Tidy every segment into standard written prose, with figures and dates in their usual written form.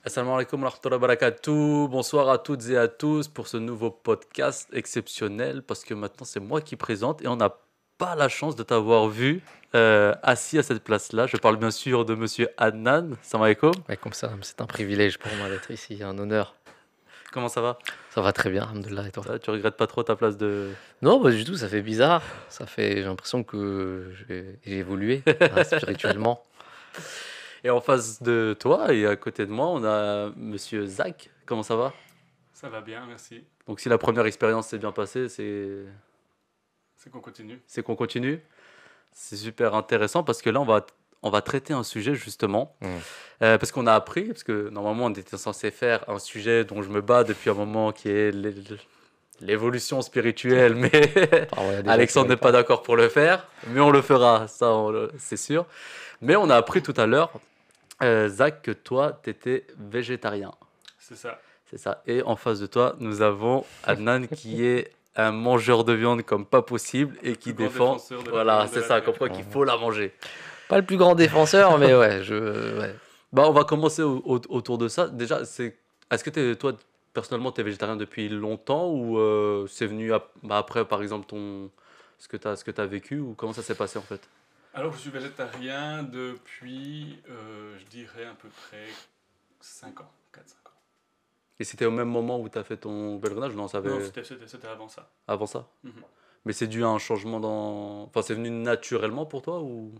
Assalamu alaikum wa rahmatullahi wa barakatuh. Bonsoir à toutes et à tous pour ce nouveau podcast exceptionnel parce que maintenant c'est moi qui présente et on n'a pas la chance de t'avoir vu assis à cette place-là. Je parle bien sûr de monsieur Adnan. Salam alaikum. Ouais, comme ça, c'est un privilège pour moi d'être ici, un honneur. Comment ça va? Ça va très bien, alhamdoulilah, et toi? Tu regrettes pas trop ta place de... Non, pas du tout, ça fait bizarre. J'ai l'impression que j'ai évolué spirituellement. Et en face de toi et à côté de moi, on a monsieur Zach. Comment ça va? Ça va bien, merci. Donc si la première expérience s'est bien passée, C'est qu'on continue. c'est qu'on continue. C'est super intéressant parce que là, on va traiter un sujet justement. Parce qu'on a appris, parce que normalement, on était censé faire un sujet dont je me bats depuis un moment qui est l'évolution spirituelle, mais Ah ouais, déjà, Alexandre c'est n'est pas d'accord pour le faire, mais on le fera, ça, c'est sûr. Mais on a appris tout à l'heure, Zach, que toi, tu étais végétarien. C'est ça. C'est ça. Et en face de toi, nous avons Adnan qui est un mangeur de viande comme pas possible et qui plus grand défend. défenseur de la Voilà, viande de c'est la ça, terre. comme quoi qu'il faut la manger. pas le plus grand défenseur, mais ouais, ouais. Bah, on va commencer autour de ça. Déjà, est-ce que toi, personnellement, tu es végétarien depuis longtemps ou c'est venu après, par exemple, ce que tu vécu ou comment ça s'est passé en fait? Alors, je suis végétarien depuis, je dirais, à peu près 5 ans, 4-5 ans. Et c'était au même moment où tu as fait ton pèlerinage? Non, ça Non, avait c'était avant ça. avant ça? Mhm. Mais c'est dû à un changement dans... Enfin, c'est venu naturellement pour toi ou...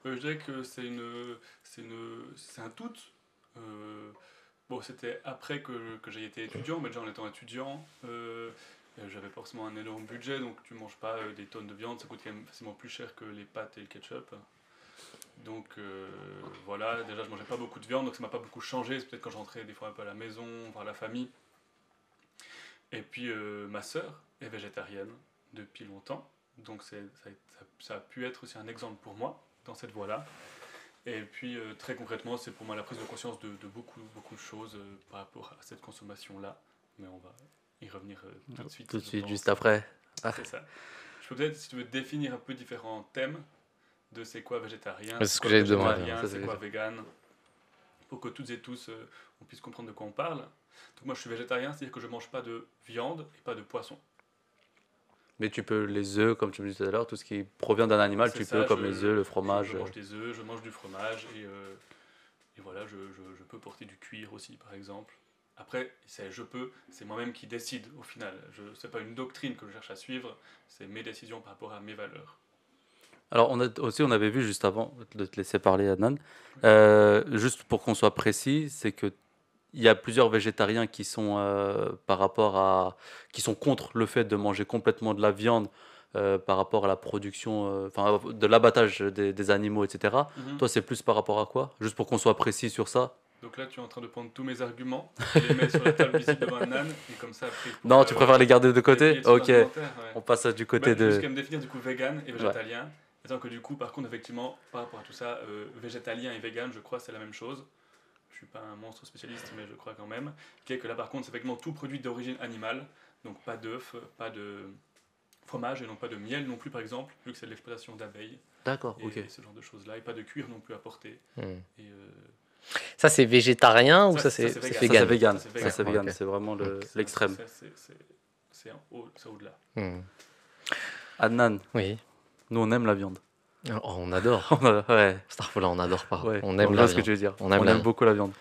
Je dirais que c'est un tout. Euh, bon, c'était après que j'ai été étudiant, mais déjà en étant étudiant, j'avais forcément un énorme budget, donc tu manges pas des tonnes de viande, ça coûte quand même facilement plus cher que les pâtes et le ketchup. Donc voilà, déjà je mangeais pas beaucoup de viande, donc ça m'a pas beaucoup changé. C'est peut-être quand je rentrais des fois un peu à la maison, voir la famille. Et puis ma sœur est végétarienne depuis longtemps, donc ça a pu être aussi un exemple pour moi dans cette voie-là. Et puis très concrètement, c'est pour moi la prise de conscience de beaucoup, beaucoup de choses par rapport à cette consommation-là. Mais on va y revenir tout de suite. Tout de je suite, pense. juste après. C'est ça. Je peux peut-être, si tu veux, définir un peu différents thèmes de c'est quoi végétarien, Ouais, c'est ce que quoi j'allais te demander, végétarien, ça, c'est c'est quoi ça. vegan, pour que toutes et tous on puisse comprendre de quoi on parle. Donc moi je suis végétarien, c'est-à-dire que je mange pas de viande et pas de poisson. Mais tu peux les œufs, comme tu me disais tout à l'heure, tout ce qui provient d'un animal, C'est tu ça, peux, comme les œufs, le fromage. Je mange des œufs, je mange du fromage et voilà, je peux porter du cuir aussi par exemple. Après, c'est moi-même qui décide au final. C'est pas une doctrine que je cherche à suivre, c'est mes décisions par rapport à mes valeurs. Alors, on avait vu juste avant de te laisser parler, Adnan, juste pour qu'on soit précis, c'est que il y a plusieurs végétariens qui sont qui sont contre le fait de manger complètement de la viande par rapport à la production, enfin de l'abattage des animaux, etc. Mhm. Toi, c'est plus par rapport à quoi? Juste pour qu'on soit précis sur ça. Donc là, tu es en train de prendre tous mes arguments, tu les mets sur la table visible devant un âne, et comme ça, après, Non, tu préfères les garder de côté? dévier sur Ok, l'argumentaire, ouais. on passe du côté Je vais juste de... quand même définir du coup vegan et végétalien. Étant que du coup, par contre, effectivement, par rapport à tout ça, végétalien et vegan, je crois, c'est la même chose. Je suis pas un monstre spécialiste, mais je crois quand même. Qui est que là, par contre, c'est effectivement tout produit d'origine animale, donc pas d'œufs, pas de fromage et non pas de miel non plus, par exemple, vu que c'est de l'exploitation d'abeilles D'accord, et ok. ce genre de choses-là, et pas de cuir non plus à porter. Hmm. Et, Ça, c'est végétarien ou Ça, c'est ça, c'est Ça, vegan? c'est vegan. Ça, c'est Ça, c'est vegan. vegan. Ok. C'est vraiment l'extrême. c'est au-delà. Hmm. Adnan, Oui. nous, on aime la viande. Oh, on adore. Ouais, Starfall, on adore pas. ouais. On Je aime vois la ce que viande. tu veux dire. On aime On la aime viande. beaucoup la viande.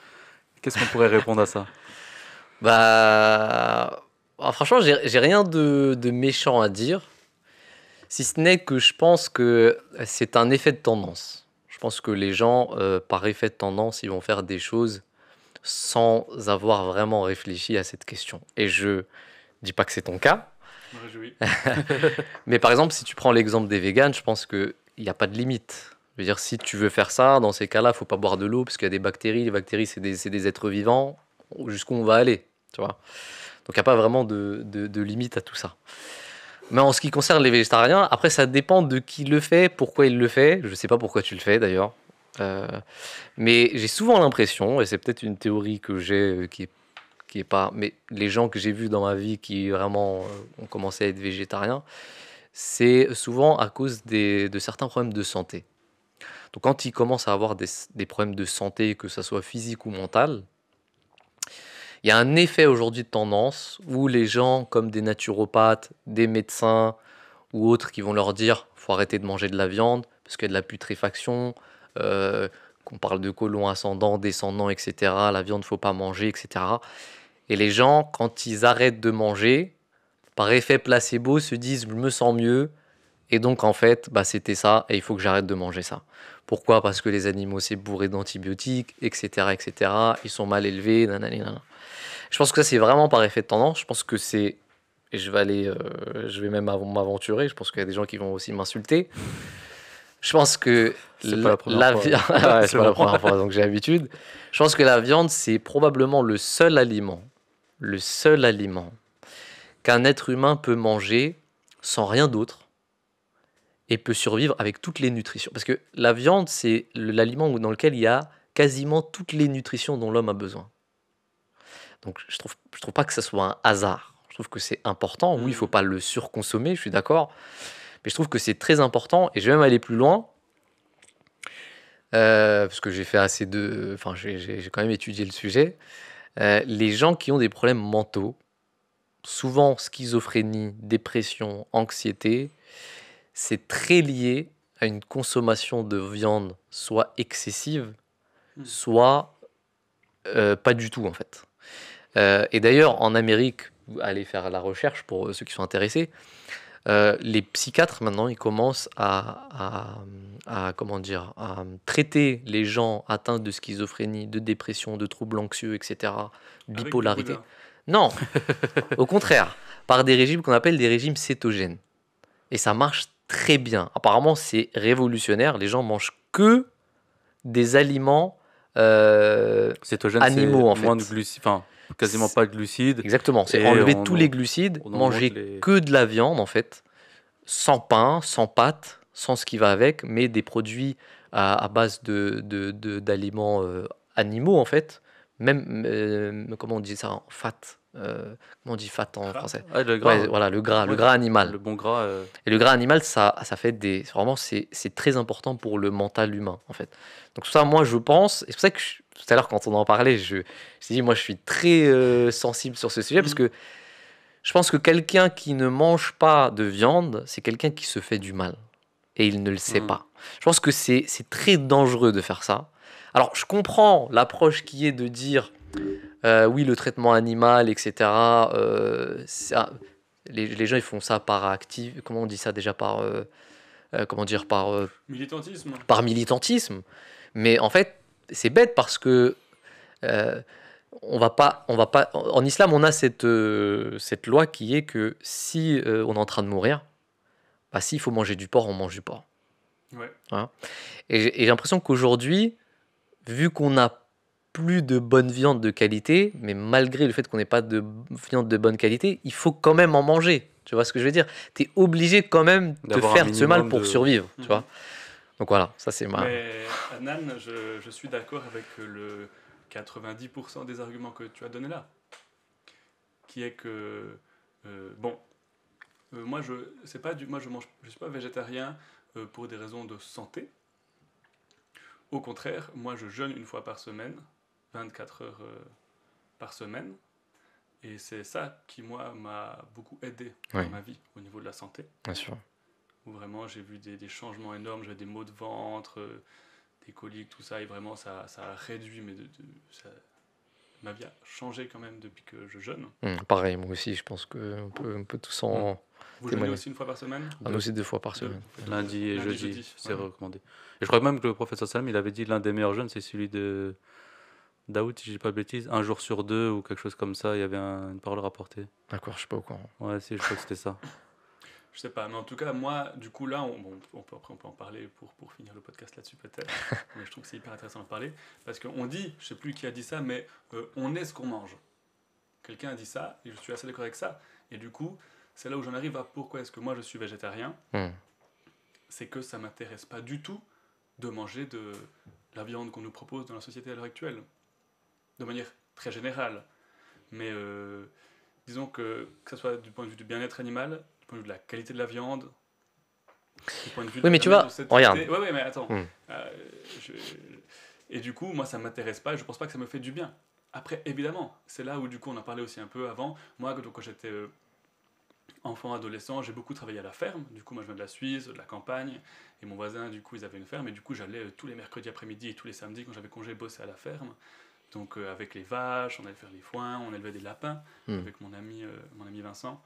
Qu'est-ce qu'on pourrait répondre à ça? Franchement, j'ai rien de méchant à dire. Si ce n'est que je pense que c'est un effet de tendance. Je pense que les gens, par effet de tendance, ils vont faire des choses sans avoir vraiment réfléchi à cette question. Et je dis pas que c'est ton cas, Je me réjouis. mais par exemple, si tu prends l'exemple des véganes, je pense qu'il n'y a pas de limite. Je veux dire, si tu veux faire ça, dans ces cas-là, il faut pas boire de l'eau parce qu'il y a des bactéries. Les bactéries, c'est des êtres vivants. Jusqu'où on va aller, tu vois. Donc il n'y a pas vraiment de limite à tout ça. Mais en ce qui concerne les végétariens, après, ça dépend de qui le fait, pourquoi il le fait. Je ne sais pas pourquoi tu le fais d'ailleurs. Euh, mais j'ai souvent l'impression, et c'est peut-être une théorie que j'ai qui est pas. Mais les gens que j'ai vus dans ma vie qui vraiment ont commencé à être végétariens, c'est souvent à cause de certains problèmes de santé. Donc quand ils commencent à avoir des problèmes de santé, que ce soit physique ou mental, Il y a un effet aujourd'hui de tendance où les gens, comme des naturopathes, des médecins ou autres, qui vont leur dire faut arrêter de manger de la viande parce qu'il y a de la putréfaction, qu'on parle de côlon ascendant, descendant, etc. La viande, faut pas manger, etc. Et les gens, quand ils arrêtent de manger, par effet placebo, se disent je me sens mieux. Et donc, en fait, bah, c'était ça, et il faut que j'arrête de manger ça. Pourquoi? Parce que les animaux, c'est bourré d'antibiotiques, etc., etc. Ils sont mal élevés, nanani, nanana. Je pense que ça, c'est vraiment par effet de tendance. Je pense que c'est... Et je vais même m'aventurer. Je pense qu'il y a des gens qui vont aussi m'insulter. Je pense que C'est pas la première la fois. viande... Ouais, c'est pas la première fois, donc j'ai l'habitude. Je pense que la viande, c'est probablement le seul aliment qu'un être humain peut manger sans rien d'autre et peut survivre avec toutes les nutritions. Parce que la viande, c'est l'aliment dans lequel il y a quasiment toutes les nutritions dont l'homme a besoin. Donc je trouve pas que ça soit un hasard. Je trouve que c'est important. Oui, il faut pas le surconsommer, je suis d'accord. Mais je trouve que c'est très important. Et je vais même aller plus loin. Parce que j'ai fait assez de... Enfin, j'ai quand même étudié le sujet. Les gens qui ont des problèmes mentaux, souvent schizophrénie, dépression, anxiété, c'est très lié à une consommation de viande soit excessive, soit pas du tout en fait. Et d'ailleurs en Amérique, allez faire la recherche pour ceux qui sont intéressés, les psychiatres maintenant ils commencent comment dire, à traiter les gens atteints de schizophrénie, de dépression, de troubles anxieux, etc., bipolarité. Non, au contraire, par des régimes qu'on appelle des régimes cétogènes. Et ça marche très bien. Apparemment, c'est révolutionnaire. Les gens mangent que des aliments Cétogène, animaux, en c'est moins fait. de glucides, enfin, quasiment pas de glucides. Exactement. C'est Et enlever on- tous les glucides, on manger augmente les- que de la viande, en fait, sans pain, sans pâtes, sans ce qui va avec, mais des produits à base d'aliments animaux, en fait. Même, comment on dit ça en fat? Comment on dit fat en Gras. français? Ah, le Ouais, gras. voilà, le gras Ouais, animal. Le bon gras. Et le gras animal, ça fait des. Vraiment, c'est très important pour le mental humain, en fait. Donc, ça, moi, je pense. Et c'est pour ça que tout à l'heure, quand on en parlait, je me suis dit, moi, je suis très sensible sur ce sujet parce que je pense que quelqu'un qui ne mange pas de viande, c'est quelqu'un qui se fait du mal. Et il ne le sait pas. Je pense que c'est très dangereux de faire ça. Alors, je comprends l'approche qui est de dire, oui, le traitement animal, etc. Les gens, ils font ça par active. Comment on dit ça déjà? Comment dire? Militantisme. Par militantisme. Mais en fait, c'est bête parce que on va pas. En islam, on a cette loi qui est que si on est en train de mourir, bah, s'il faut manger du porc, on mange du porc. Ouais. Voilà. Et j'ai l'impression qu'aujourd'hui, vu qu'on n'a plus de bonne viande de qualité, mais malgré le fait qu'on n'ait pas de viande de bonne qualité, il faut quand même en manger. Tu vois ce que je veux dire? Tu es obligé quand même de D'avoir un faire ce mal minimum pour de- survivre. Tu vois? Donc voilà, ça c'est ma... Mais Adnan, je suis d'accord avec le 90% des arguments que tu as donnés là. Qui est que, bon, moi je suis pas végétarien pour des raisons de santé. Au contraire, moi je jeûne une fois par semaine, 24 heures par semaine. Et c'est ça qui, moi, m'a beaucoup aidé dans Oui. ma vie au niveau de la santé. Bien sûr. Où vraiment j'ai vu des changements énormes, j'avais des maux de ventre, des coliques, tout ça, et vraiment ça a réduit, mais ma vie a changé quand même depuis que je jeûne. Pareil, moi aussi, je pense qu'on peut tous en Vous jeûnez témoigner. aussi une fois par semaine? Ah, nous aussi 2 fois par semaine. Lundi et Lundi, jeudi, c'est ouais. recommandé. Et je crois même que le prophète sallam, il avait dit l'un des meilleurs jeûnes, c'est celui de Daoud, si je dis pas de bêtises, un jour sur deux ou quelque chose comme ça. Il y avait une parole rapportée. D'accord, je suis pas au courant. Ouais, si, je crois que c'était ça. Je sais pas, mais en tout cas, moi, du coup, là, on peut en parler pour finir le podcast là-dessus peut-être, mais je trouve que c'est hyper intéressant de parler, parce qu'on dit, je sais plus qui a dit ça, mais on est ce qu'on mange. Quelqu'un a dit ça, et je suis assez d'accord avec ça, et du coup, c'est là où j'en arrive à pourquoi est-ce que moi je suis végétarien, c'est que ça m'intéresse pas du tout de manger de la viande qu'on nous propose dans la société à l'heure actuelle, de manière très générale, mais disons que ce soit du point de vue du bien-être animal, du point de vue de la qualité de la viande, du point de vue de Oui, mais la tu vois, de cette regarde. qualité. Ouais, mais attends. Mm. Et du coup, moi, ça m'intéresse pas et je pense pas que ça me fait du bien. Après, évidemment, c'est là où du coup on en parlait aussi un peu avant. Moi, quand j'étais enfant, adolescent, j'ai beaucoup travaillé à la ferme. Du coup, moi je viens de la Suisse, de la campagne. Et mon voisin, du coup, ils avaient une ferme. Et du coup, j'allais tous les mercredis après-midi et tous les samedis quand j'avais congé bosser à la ferme. Donc avec les vaches, on allait faire les foins, on élevait des lapins avec mon ami Vincent.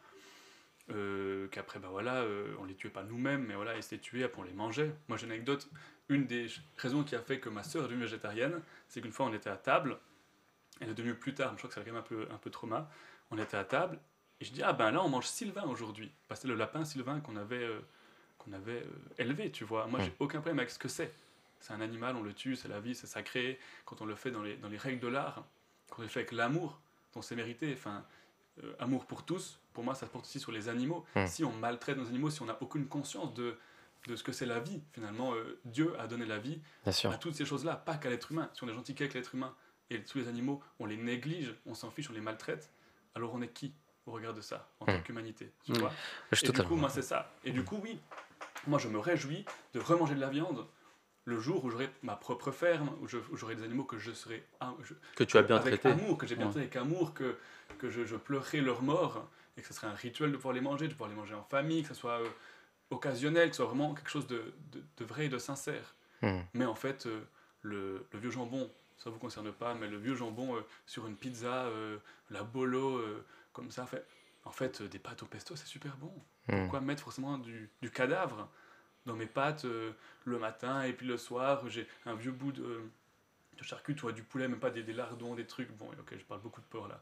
Qu'après, bah voilà, on les tuait pas nous-mêmes, mais voilà, ils se les tuaient, après on les mangeait. Moi j'ai une anecdote, une des raisons qui a fait que ma sœur est devenue végétarienne, c'est qu'une fois on était à table, elle est devenue plus tard, mais je crois que ça a quand même un peu trauma, on était à table, et je dis, ah ben là on mange Sylvain aujourd'hui, parce que c'est le lapin Sylvain qu'on avait élevé, tu vois. Moi j'ai aucun problème avec ce que c'est. C'est un animal, on le tue, c'est la vie, c'est sacré, quand on le fait dans les règles de l'art, quand on le fait avec l'amour, dont c'est mérité, enfin... amour pour tous, pour moi ça se porte aussi sur les animaux. Si on maltraite nos animaux, si on n'a aucune conscience de ce que c'est la vie, finalement, Dieu a donné la vie à toutes ces choses-là, pas qu'à l'être humain. Si on est gentil qu'avec l'être humain et tous les animaux, on les néglige, on s'en fiche, on les maltraite, alors on est qui au regard de ça, en tant qu'humanité, tu vois. Et du coup, moi c'est ça. Et du coup, oui, moi je me réjouis de remanger de la viande le jour où j'aurai ma propre ferme, où j'aurai des animaux que je serai... que tu as bien avec traité. amour, que j'ai bien traité avec amour, que je pleurerai leur mort, et que ce serait un rituel de pouvoir les manger en famille, que ce soit occasionnel, que ce soit vraiment quelque chose de vrai et de sincère. Mais en fait, le vieux jambon, ça ne vous concerne pas, mais le vieux jambon sur une pizza, la bolo, comme ça, en fait des pâtes au pesto, c'est super bon. Pourquoi mettre forcément du cadavre dans mes pâtes le matin, et puis le soir, j'ai un vieux bout de charcuterie, ou du poulet, même pas des lardons, des trucs. Bon, ok, je parle beaucoup de porc là.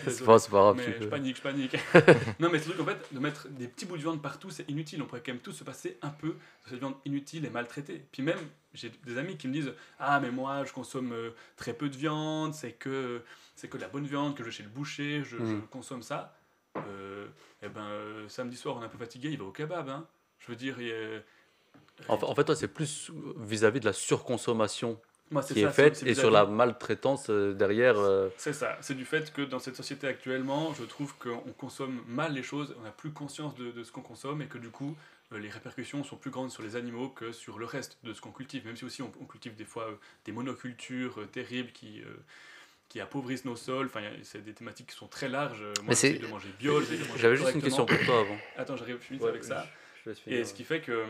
C'est pas grave. Mais je panique. Non, mais c'est truc, en fait, de mettre des petits bouts de viande partout, c'est inutile. On pourrait quand même tous se passer un peu de cette viande inutile et maltraitée. Puis même, j'ai des amis qui me disent, ah, mais moi, je consomme très peu de viande, c'est que de la bonne viande, que je vais chez le boucher, je consomme ça. Samedi soir, on est un peu fatigué, il va au kebab, hein. Je veux dire, En fait, toi, c'est plus vis-à-vis de la surconsommation moi, qui est faite et sur la maltraitance derrière. C'est ça, c'est du fait que dans cette société actuellement, je trouve qu'on consomme mal les choses, on n'a plus conscience de ce qu'on consomme, et que du coup, les répercussions sont plus grandes sur les animaux que sur le reste de ce qu'on cultive, même si aussi on cultive des fois des monocultures terribles qui appauvrissent nos sols. Enfin, c'est des thématiques qui sont très larges. Moi, j'essaie de manger bio, J'avais juste une question pour toi avant. Attends, j'arrive vite avec ça. Et ce qui fait que,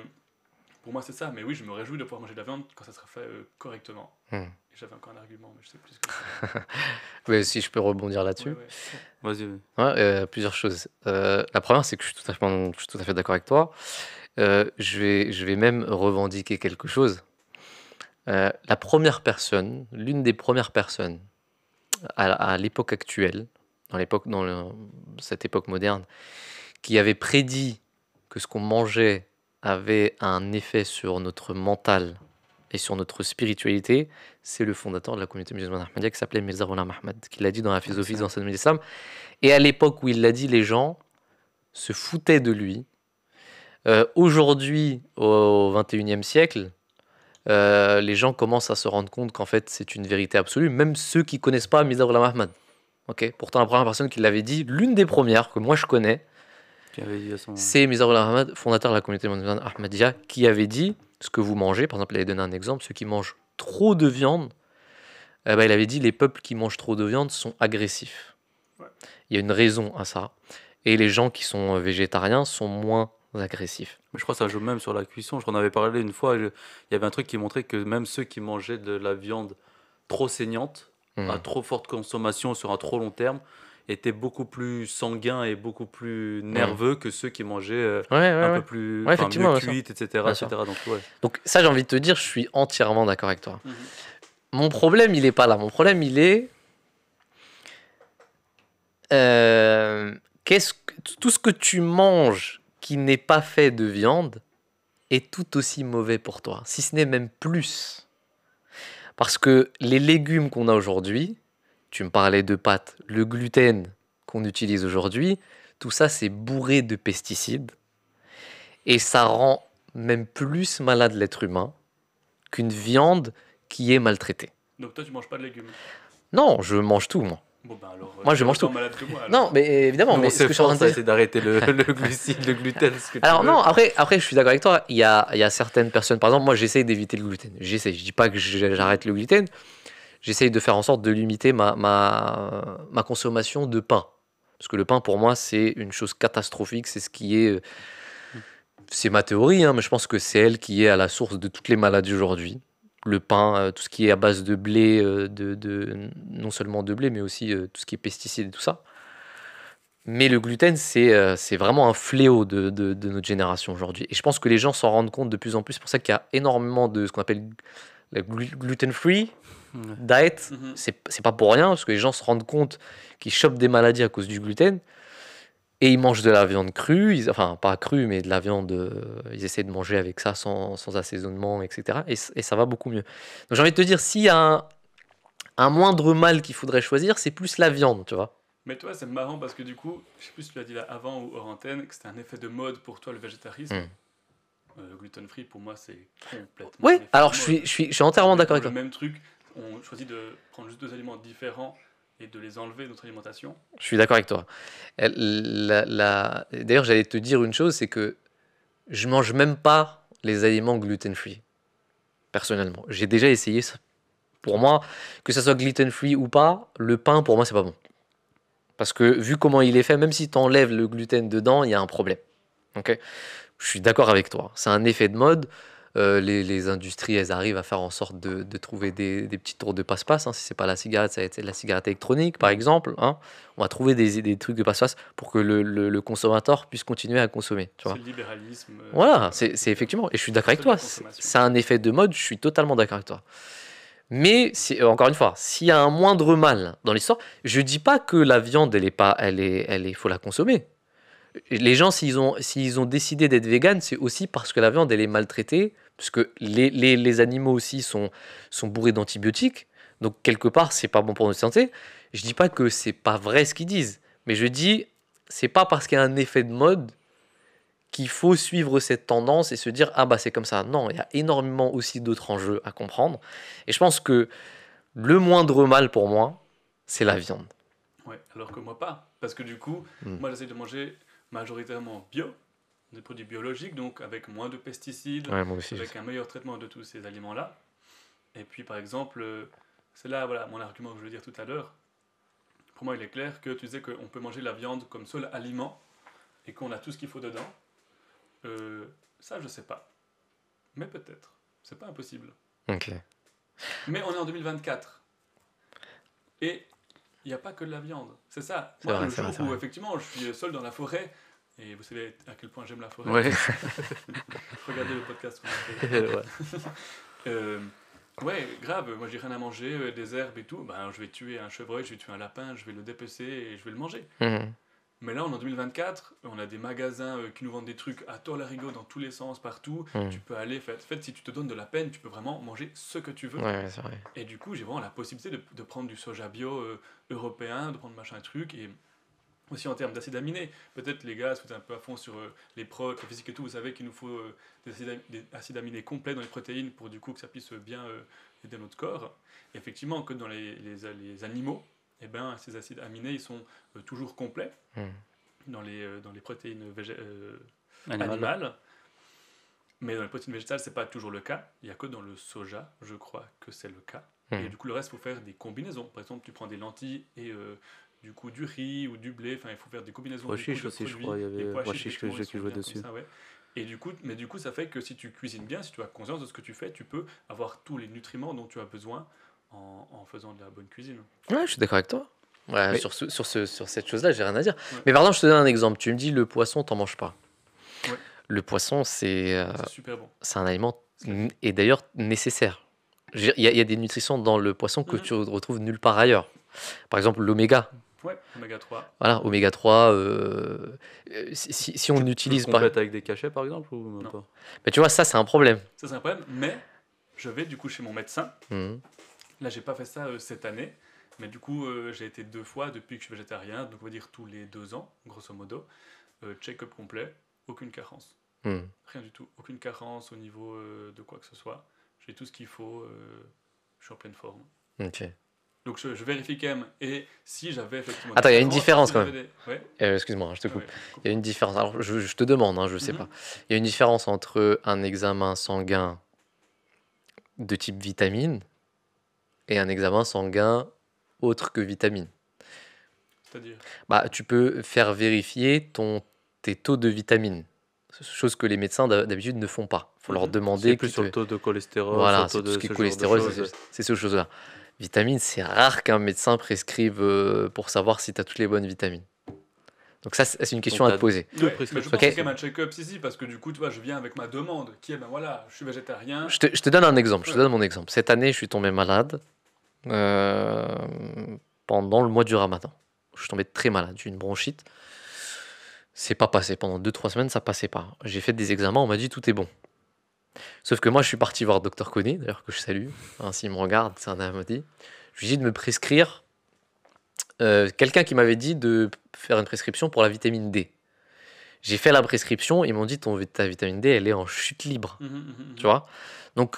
pour moi, c'est ça. Mais oui, je me réjouis de pouvoir manger de la viande quand ça sera fait correctement. Et j'avais encore un argument, mais je sais plus ce que c'est. Mais si je peux rebondir là-dessus. Vas-y. Plusieurs choses. La première, c'est que je suis tout à fait d'accord avec toi. Je vais même revendiquer quelque chose. La première personne, l'une des premières personnes à l'époque actuelle, dans cette époque moderne, qui avait prédit que ce qu'on mangeait avait un effet sur notre mental et sur notre spiritualité, c'est le fondateur de la communauté musulmane Ahmadiyya qui s'appelait Mirza Ghulam Ahmad, qui l'a dit dans la philosophie des enseignements de l'islam. Et à l'époque où il l'a dit, les gens se foutaient de lui. Aujourd'hui, au XXIe siècle, les gens commencent à se rendre compte qu'en fait c'est une vérité absolue, même ceux qui ne connaissent pas Mirza Ghulam Ahmad. Pourtant, la première personne qui l'avait dit, l'une des premières que moi je connais, c'est Mirza Ghulam Ahmad, fondateur de la communauté musulmane Ahmadiyya, qui avait dit ce que vous mangez. Par exemple, il avait donné un exemple, ceux qui mangent trop de viande, il avait dit les peuples qui mangent trop de viande sont agressifs. Il y a une raison à ça. Et les gens qui sont végétariens sont moins agressifs. Je crois que ça joue même sur la cuisson. Je crois qu'on avait parlé une fois, il y avait un truc qui montrait que même ceux qui mangeaient de la viande trop saignante, à trop forte consommation sur un trop long terme, étaient beaucoup plus sanguins et beaucoup plus nerveux que ceux qui mangeaient un peu plus mieux cuites, etc. Donc ça, j'ai envie de te dire, je suis entièrement d'accord avec toi. Mon problème, il n'est pas là. Mon problème, il est... tout ce que tu manges qui n'est pas fait de viande est tout aussi mauvais pour toi, si ce n'est même plus. Parce que les légumes qu'on a aujourd'hui, tu me parlais de pâtes, le gluten qu'on utilise aujourd'hui, tout ça c'est bourré de pesticides et ça rend même plus malade l'être humain qu'une viande qui est maltraitée. Donc toi tu manges pas de légumes? Non, je mange tout moi. Bon ben alors, moi je mange tout. Malade que moi, non mais évidemment, mais ce que je suis en train de dire, c'est d'arrêter le glucide, le gluten. Alors non, après je suis d'accord avec toi. Il y a certaines personnes, par exemple, moi j'essaie d'éviter le gluten. Je dis pas que j'arrête le gluten. j'essaye de faire en sorte de limiter ma consommation de pain. Parce que le pain, pour moi, c'est une chose catastrophique. C'est ce qui est. C'est ma théorie, hein, mais je pense que c'est elle qui est à la source de toutes les maladies aujourd'hui. Le pain, tout ce qui est à base de blé, non seulement de blé, mais aussi tout ce qui est pesticides et tout ça. Mais le gluten, c'est vraiment un fléau de notre génération aujourd'hui. Et je pense que les gens s'en rendent compte de plus en plus. C'est pour ça qu'il y a énormément de ce qu'on appelle la gluten-free Ouais. diet. Mhm. C'est pas pour rien, parce que les gens se rendent compte qu'ils chopent des maladies à cause du gluten. Et ils mangent de la viande crue, enfin pas crue, mais de la viande, ils essaient de manger avec ça sans assaisonnement, etc. Et ça va beaucoup mieux. Donc j'ai envie de te dire, s'il y a un moindre mal qu'il faudrait choisir, c'est plus la viande, tu vois. Mais toi, c'est marrant parce que du coup, je sais plus si tu l'as dit là avant ou hors antenne, que c'était un effet de mode pour toi le végétarisme. Gluten free, pour moi, c'est complètement. un Oui, effet alors de je mode. suis entièrement On est d'accord dans avec le toi. même truc, on choisit de prendre juste deux aliments différents et de les enlever de notre alimentation. Je suis d'accord avec toi. D'ailleurs, j'allais te dire une chose, c'est que je mange même pas les aliments gluten-free, personnellement. J'ai déjà essayé ça. Pour moi, que ça soit gluten-free ou pas, le pain, pour moi, c'est pas bon. Parce que vu comment il est fait, même si tu enlèves le gluten dedans, il y a un problème. Ok. Je suis d'accord avec toi. C'est un effet de mode. Les industries, elles arrivent à faire en sorte de trouver des petits tours de passe-passe, hein. Si c'est pas la cigarette, ça va être la cigarette électronique, par exemple, hein. On va trouver des trucs de passe-passe pour que le consommateur puisse continuer à consommer. Tu C'est vois. le libéralisme. Voilà, c'est effectivement. Et je suis d'accord avec Seule la toi. consommation. C'est un effet de mode. Je suis totalement d'accord avec toi. Mais encore une fois, s'il y a un moindre mal dans l'histoire, je dis pas que la viande, faut la consommer. Les gens, s'ils ont décidé d'être véganes, c'est aussi parce que la viande, elle est maltraitée, parce que les animaux aussi sont bourrés d'antibiotiques. Donc, quelque part, c'est pas bon pour notre santé. Je dis pas que c'est pas vrai ce qu'ils disent, mais je dis, c'est pas parce qu'il y a un effet de mode qu'il faut suivre cette tendance et se dire, ah bah c'est comme ça. Non, il y a énormément aussi d'autres enjeux à comprendre. Et je pense que le moindre mal pour moi, c'est la viande. Ouais, alors que moi pas. Parce que du coup, Mm. moi j'essaie de manger majoritairement bio, des produits biologiques, donc avec moins de pesticides, Ouais, moi aussi. avec un meilleur traitement de tous ces aliments-là. Et puis par exemple, c'est là voilà, mon argument que je veux dire tout à l'heure. Pour moi, il est clair que tu disais qu'on peut manger la viande comme seul aliment et qu'on a tout ce qu'il faut dedans. Ça, je sais pas. Mais peut-être. C'est pas impossible. Ok. Mais on est en 2024. Et il n'y a pas que de la viande. C'est ça. C'est Moi, vrai, le c'est vrai, jour c'est où vrai. effectivement je suis seul dans la forêt, et vous savez à quel point j'aime la forêt, Ouais. regardez le podcast qu'on a fait. Ouais. Euh, ouais, grave, moi j'ai rien à manger, des herbes et tout, ben, je vais tuer un chevreuil, je vais tuer un lapin, je vais le dépecer et je vais le manger. Mhm. Mais là, on est en 2024, on a des magasins qui nous vendent des trucs à tort-larigot dans tous les sens, partout. Mhm. Tu peux aller, en fait, si tu te donnes de la peine, tu peux vraiment manger ce que tu veux. Ouais, c'est vrai. Et du coup, j'ai vraiment la possibilité de prendre du soja bio européen, de prendre machin truc, et aussi en termes d'acides aminés. Peut-être les gars, si vous êtes un peu à fond sur les protes, la physique et tout, vous savez qu'il nous faut des acides aminés complets dans les protéines pour du coup que ça puisse bien aider notre corps. Et effectivement, que dans les animaux, eh ben, ces acides aminés, ils sont toujours complets Mhm. dans les protéines Animal. animales. Mais dans les protéines végétales, c'est pas toujours le cas. Il n'y a que dans le soja, je crois que c'est le cas. Mhm. Et du coup, le reste, il faut faire des combinaisons. Par exemple, tu prends des lentilles et du coup du riz ou du blé. Enfin, il faut faire des combinaisons. Pois du coup, chiches de aussi, je produits. crois. Il y Les avait pois pois chiches, chiches que effectivement, j'ai ils qui sont jouaient bien dessus. comme ça, ouais. Et du coup, ça fait que si tu cuisines bien, si tu as conscience de ce que tu fais, tu peux avoir tous les nutriments dont tu as besoin en faisant de la bonne cuisine. Ouais, je suis d'accord avec toi. Ouais, Mais- sur cette chose-là, j'ai rien à dire. Ouais. Mais par exemple, je te donne un exemple. Tu me dis le poisson, t'en manges pas. Ouais. Le poisson, c'est C'est super bon. un aliment et d'ailleurs nécessaire. Je veux dire, il y a des nutritions dans le poisson que Mhm. tu retrouves nulle part ailleurs. Par exemple, l'oméga. Ouais, oméga 3. Voilà, oméga 3. Si on Tu utilise le pas. complètes avec des cachets, par exemple, ou même Non. pas? Mais tu vois, ça, c'est un problème. Ça, c'est un problème. Mais je vais du coup chez mon médecin. Mhm. Là, j'ai pas fait ça cette année, mais du coup, j'ai été 2 fois depuis que je suis végétarien, donc on va dire tous les 2 ans, grosso modo. Check-up complet, aucune carence. Mhm. Rien du tout, aucune carence au niveau de quoi que ce soit. J'ai tout ce qu'il faut, je suis en pleine forme. Ok. Donc je vérifie quand même, et si j'avais effectivement. Attends, des il y a une carences, différence si quand j'avais Ouais, Excuse-moi, je te coupe. ouais, Il y a une différence. Alors, je te demande, hein, je sais Mhm. pas. Il y a une différence entre un examen sanguin de type vitamine et un examen sanguin autre que vitamine. C'est-à-dire. Bah, tu peux faire vérifier tes taux de vitamines, chose que les médecins d'habitude ne font pas. Il faut leur Mhm. demander C'est plus sur le taux de cholestérol, sur Voilà, le c'est taux tout ce de qui est ce genre de cholestérol, choses. c'est ces choses-là. Vitamines, c'est rare qu'un médecin prescrive pour savoir si tu as toutes les bonnes vitamines. Donc ça, c'est une question Donc, à te poser. Deux Ouais, mais je prescriptions. pense que Ok. c'est quand même un check-up, si, parce que du coup, tu vois, je viens avec ma demande, qui est, ben voilà, je suis végétarien. Je te donne un exemple. Je te Ouais. donne mon exemple. Cette année, je suis tombé malade euh, pendant le mois du Ramadan. Je suis tombé très malade. J'ai eu une bronchite. C'est pas passé. Pendant 2-3 semaines, ça passait pas. J'ai fait des examens. On m'a dit tout est bon. Sauf que moi, je suis parti voir Dr Conny, d'ailleurs que je salue. Hein, s'il me regarde, c'est un amadi. Je lui ai dit de me prescrire. Quelqu'un qui m'avait dit de faire une prescription pour la vitamine D. J'ai fait la prescription. Ils m'ont dit ta vitamine D, elle est en chute libre. Tu vois. Donc,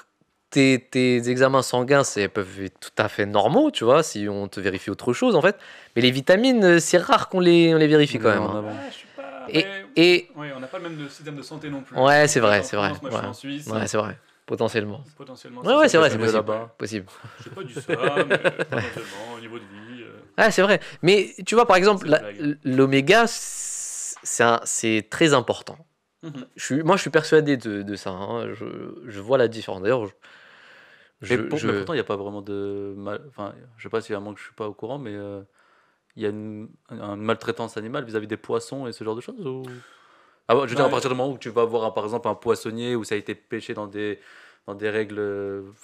tes examens sanguins peuvent être tout à fait normaux, tu vois, si on te vérifie autre chose, en fait. Mais les vitamines, c'est rare qu'on les vérifie quand même. En Hein. avant. Ouais, je suis pas. Et Ouais, on n'a pas le même système de santé non plus. ouais, c'est Toi, vrai, t'es en c'est vrai. France, moi, je suis Ouais. en Suisse. Ouais, c'est vrai. Potentiellement. Potentiellement. Ouais, c'est vrai, c'est mieux possible. là-bas. Possible. Je sais pas du ça, mais potentiellement, au niveau de vie. Ouais, c'est vrai. Mais tu vois, par exemple, C'est une blague. l'oméga, c'est très important. Mhm. Moi, je suis persuadé de ça. Hein. Je vois la différence. D'ailleurs, Mais pourtant, il n'y a pas vraiment de enfin, je sais pas si à moins que je suis pas au courant, mais il y a une maltraitance animale vis-à-vis des poissons et ce genre de choses ou... Ah, ouais, je veux dire, à Bah, partir du moment où tu vas voir, par exemple, un poissonnier où ça a été pêché dans des règles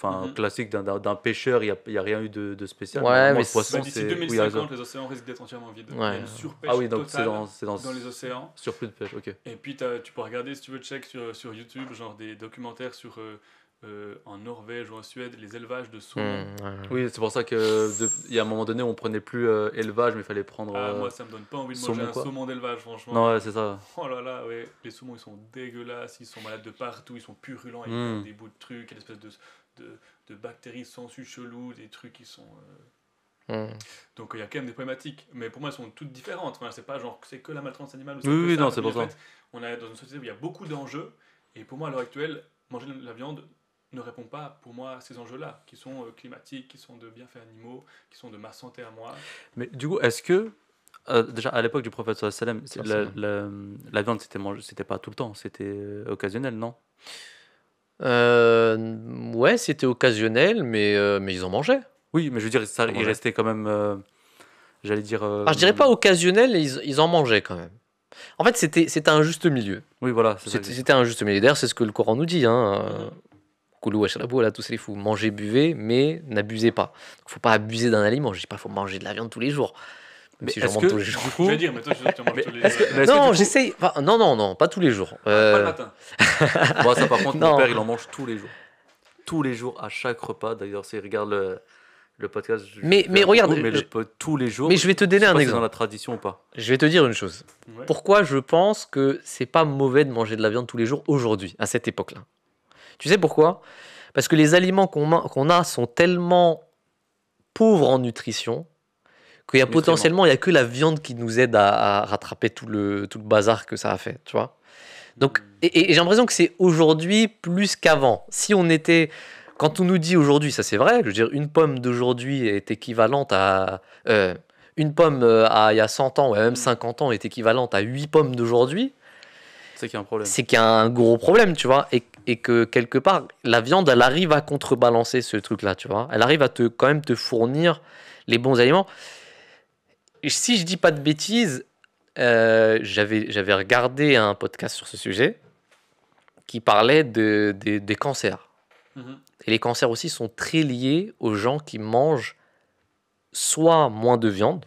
Mhm. classiques d'un pêcheur, il y a rien eu de spécial. Ouais, Normalement, mais le poisson, d'ici c'est... Oui, 2050, les océans risquent d'être entièrement vides. Il y a Ouais. une surpêche ah oui, donc c'est totale dans dans les océans. surplus de pêche, ok. Et puis tu peux regarder, si tu veux, check sur YouTube, genre des documentaires sur en Norvège ou en Suède, les élevages de saumon. Ouais. Oui, c'est pour ça il y a un moment donné, on prenait plus élevage, mais il fallait prendre... Ah, moi, ça me donne pas envie de saumon, manger un quoi. saumon d'élevage, franchement. Non, ouais, c'est ça. Oh là là, ouais. Les saumons, ils sont dégueulasses, ils sont malades de partout, ils sont purulents, ils Mm. ont des bouts de trucs, une espèce de bactéries sensu chelou, des trucs qui sont... Donc il y a quand même des problématiques, mais pour moi elles sont toutes différentes. Enfin, c'est pas genre que c'est que la maltraitance animale ou c'est Oui, que oui, ça. non, c'est Mais pour en ça. fait, on est dans une société où il y a beaucoup d'enjeux, et pour moi à l'heure actuelle, manger de la viande ne répond pas pour moi à ces enjeux-là, qui sont climatiques, qui sont de bienfaits animaux, qui sont de ma santé à moi. Mais du coup, est-ce que, déjà à l'époque du prophète sallam, la viande c'était pas tout le temps, c'était occasionnel, non? Ouais, c'était occasionnel, mais ils en mangeaient. Oui, mais je veux dire, ça, il Ouais. restait quand même, j'allais dire... Je dirais pas occasionnel, ils en mangeaient quand même. En fait, c'était un juste milieu. Oui, voilà, c'est ça. C'était un juste milieu. D'ailleurs, c'est ce que le Coran nous dit. Hein. Mhm. Koulou washrabou, là, tous les fous. Mangez, buvez, mais n'abusez pas. Il faut pas abuser d'un aliment. Je dis pas qu'il faut manger de la viande tous les jours. Même Mais si j'en est-ce mange que, tous les jours. du Je coup... vais dire, mais toi tu manges Mais tous les est-ce que- jours. mais est-ce que Non, du coup- j'essaye. Enfin, non, pas tous les jours. Pas le matin. Bon, ça, par contre, Non. mon père, il en mange tous les jours. Tous les jours, à chaque repas. D'ailleurs, s'il regarde le podcast... Mais fais un regarde, coucou, mais tous les jours... Mais je vais te je donner sais un pas si c'est dans exemple. la tradition ou pas. Je vais te dire une chose. Ouais. Pourquoi je pense que c'est pas mauvais de manger de la viande tous les jours aujourd'hui, à cette époque-là? Tu sais pourquoi? Parce que les aliments qu'on a sont tellement pauvres en nutrition qu'il y a Nutriments. potentiellement, il y a que la viande qui nous aide à rattraper tout le bazar que ça a fait, tu vois. Donc, et j'ai l'impression que c'est aujourd'hui plus qu'avant. Si on était... Quand on nous dit aujourd'hui, ça c'est vrai, je veux dire, une pomme d'aujourd'hui est équivalente à... une pomme il y a 100 ans, ou même 50 ans, est équivalente à 8 pommes d'aujourd'hui, C'est qu'il y a un problème. c'est qu'il y a un gros problème, tu vois, et que quelque part, la viande, elle arrive à contrebalancer ce truc-là, tu vois. Elle arrive à quand même te fournir les bons aliments. Et si je dis pas de bêtises, j'avais regardé un podcast sur ce sujet qui parlait des cancers. Mhm. Et les cancers aussi sont très liés aux gens qui mangent soit moins de viande,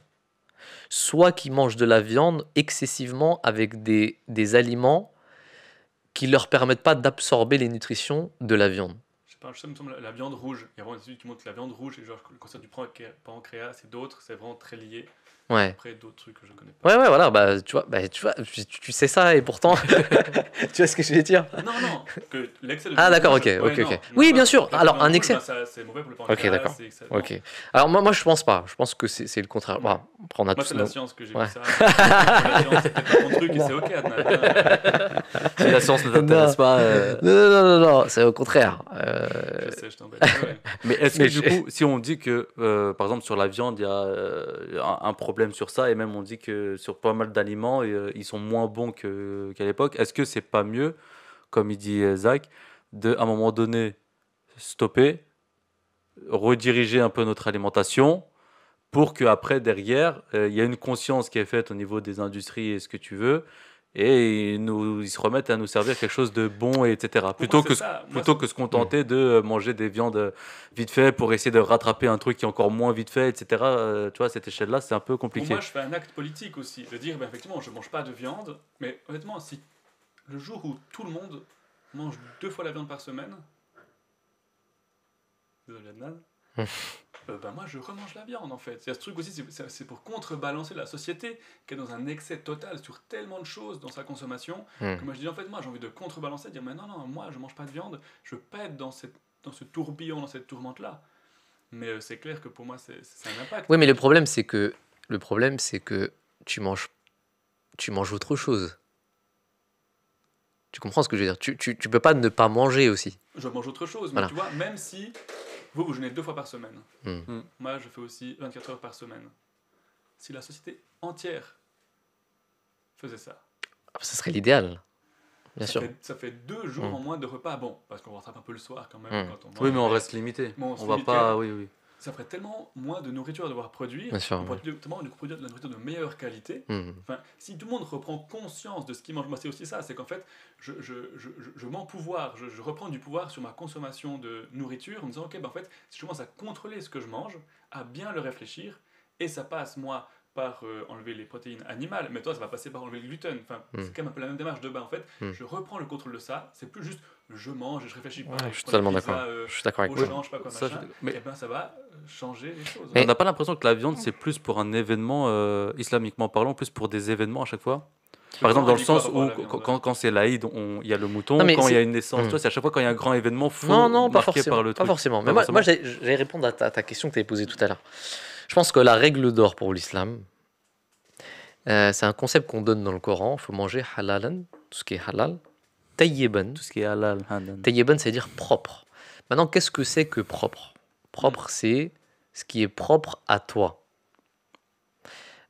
soit qui mangent de la viande excessivement avec des aliments qui leur permettent pas d'absorber les nutritions de la viande. Je sais pas, ça me semble la viande rouge. Il y a vraiment des études qui montrent que la viande rouge et genre le cancer du pancréas et d'autres, c'est vraiment très lié. Ouais. Après d'autres trucs que je connais pas. Ouais, voilà, tu vois, tu sais ça et pourtant, tu vois ce que je veux dire? Non, que l'excès de Ah, viande d'accord, rouge, ok. non, Oui, non, bien sûr. la Alors, viande un rouge, excès. c'est mauvais pour le pancréas. d'accord. et que ça- Ok. Alors moi je pense pas. Je pense que c'est le contraire. Bon, après, on a Moi, tous c'est la nos- science que j'ai Ouais. vu ça. La science, c'est peut-être pas mon truc et c'est ok, Adnan. Si la science ne t'intéresse pas... Non, c'est au contraire. Je sais, je t'embête. Ouais. Mais est-ce que Mais du coup, si on dit que, par exemple, sur la viande, il y a un problème sur ça, et même on dit que sur pas mal d'aliments, ils sont moins bons qu'à l'époque, est-ce que c'est pas mieux, comme il dit Zach, de, à un moment donné, stopper, rediriger un peu notre alimentation pour qu'après, derrière, il y a une conscience qui est faite au niveau des industries et ce que tu veux, et ils se remettent à nous servir quelque chose de bon, et etc. Pour moi, Plutôt c'est que, ça. Moi, plutôt que se contenter de manger des viandes vite fait pour essayer de rattraper un truc qui est encore moins vite fait, etc. Tu vois, à cette échelle-là, c'est un peu pour compliqué. moi, je fais un acte politique aussi. De dire, ben, effectivement, je mange pas de viande, mais honnêtement, si le jour où tout le monde mange 2 fois la viande par semaine, désolé Adnan, ben moi je remange la viande en fait. Il y a ce truc aussi, c'est pour contrebalancer la société qui est dans un excès total sur tellement de choses dans sa consommation, que moi je dis en fait, moi j'ai envie de contrebalancer, de dire mais non, non, moi je mange pas de viande, je veux pas être dans ce tourbillon, dans cette tourmente-là. Mais c'est clair que pour moi c'est un impact. Oui, mais le problème, c'est que tu manges autre chose. Tu comprends ce que je veux dire? Tu peux pas ne pas manger aussi. Je mange autre chose, mais Voilà. tu vois, même si vous jeûnez 2 fois par semaine, Hmm. moi je fais aussi 24 heures par semaine. Si la société entière faisait ça, Ah, ce serait l'idéal, bien sûr. ça fait 2 jours Mm. en moins de repas. Bon, parce qu'on rattrape un peu le soir quand même Mm. quand on mange. Oui, mais on reste limité. Bon, on se On va limite pas. quand même. Oui, oui. Ça ferait tellement moins de nourriture à devoir produire. Bien sûr, On pourrait oui. notamment produire de la nourriture de meilleure qualité. Hmm. Enfin, si tout le monde reprend conscience de ce qu'il mange, moi c'est aussi ça, c'est qu'en fait, je m'empouvoir, je reprends du pouvoir sur ma consommation de nourriture en me disant, ok, ben en fait, si je commence à contrôler ce que je mange, à bien le réfléchir, et ça passe, moi, par enlever les protéines animales, mais toi, ça va passer par enlever le gluten. Enfin, c'est quand même un peu la même démarche de bas, en fait. Je reprends le contrôle de ça, c'est plus juste je mange et je réfléchis pas. Ouais, je je suis prends une totalement pizza, d'accord. Je suis d'accord avec au toi. champ, je sais pas quoi, Ça, machin, mais et ben ça va changer les choses. Mais- on n'a pas l'impression que la viande, c'est plus pour un événement, islamiquement parlant, plus pour des événements à chaque fois. Par exemple, dans le sens où, quand c'est l'Aïd, il y a le mouton, Non, mais quand il y a c'est- une naissance, Hmm. tu vois, c'est à chaque fois quand il y a un grand événement, faut Non, pas marquer forcément. par le Pas truc. forcément. Mais Pas moi, forcément. j'allais répondre à ta question que tu avais posée tout à l'heure. Je pense que la règle d'or pour l'islam, c'est un concept qu'on donne dans le Coran. Il faut manger halalan, tout ce qui est halal, tayyiban. Tout ce qui est halal, hanan. Tayyiban, ça veut dire propre. Maintenant, qu'est-ce que c'est que propre? Propre, c'est ce qui est propre à toi.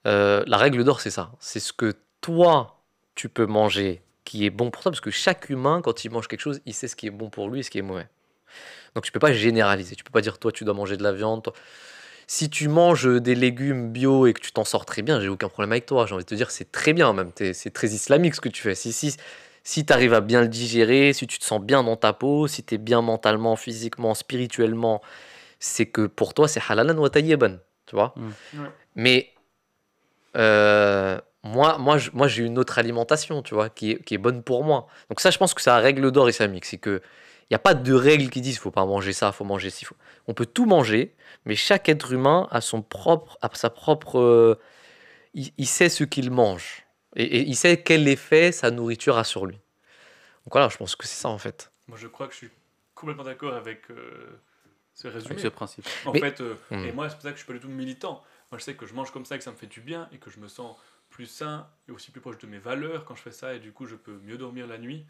La règle d'or, c'est ça. C'est ce que toi, tu peux manger qui est bon pour toi, parce que chaque humain, quand il mange quelque chose, il sait ce qui est bon pour lui et ce qui est mauvais. Donc tu peux pas généraliser. Tu peux pas dire, toi, tu dois manger de la viande. Si tu manges des légumes bio et que tu t'en sors très bien, j'ai aucun problème avec toi. J'ai envie de te dire, c'est très bien même. C'est très islamique ce que tu fais. Si tu arrives à bien le digérer, si tu te sens bien dans ta peau, si tu es bien mentalement, physiquement, spirituellement, c'est que pour toi, c'est halalan wa tayyiban. Tu vois? Ouais. Mais moi, j'ai une autre alimentation, tu vois, qui est bonne pour moi. Donc ça, je pense que c'est la règle d'or islamique. C'est que il n'y a pas de règle qui disent faut pas manger ça, faut manger ci. On peut tout manger, mais chaque être humain a sa propre. Il sait ce qu'il mange. Et il sait quel effet sa nourriture a sur lui. Donc voilà, je pense que c'est ça en fait. Moi, je crois que je suis complètement d'accord avec ce résumé. Avec ce principe. En Mais- fait, Hmm. et moi, c'est pour ça que je suis pas du tout militant. Moi, je sais que je mange comme ça, que ça me fait du bien et que je me sens plus sain et aussi plus proche de mes valeurs quand je fais ça. Et du coup, je peux mieux dormir la nuit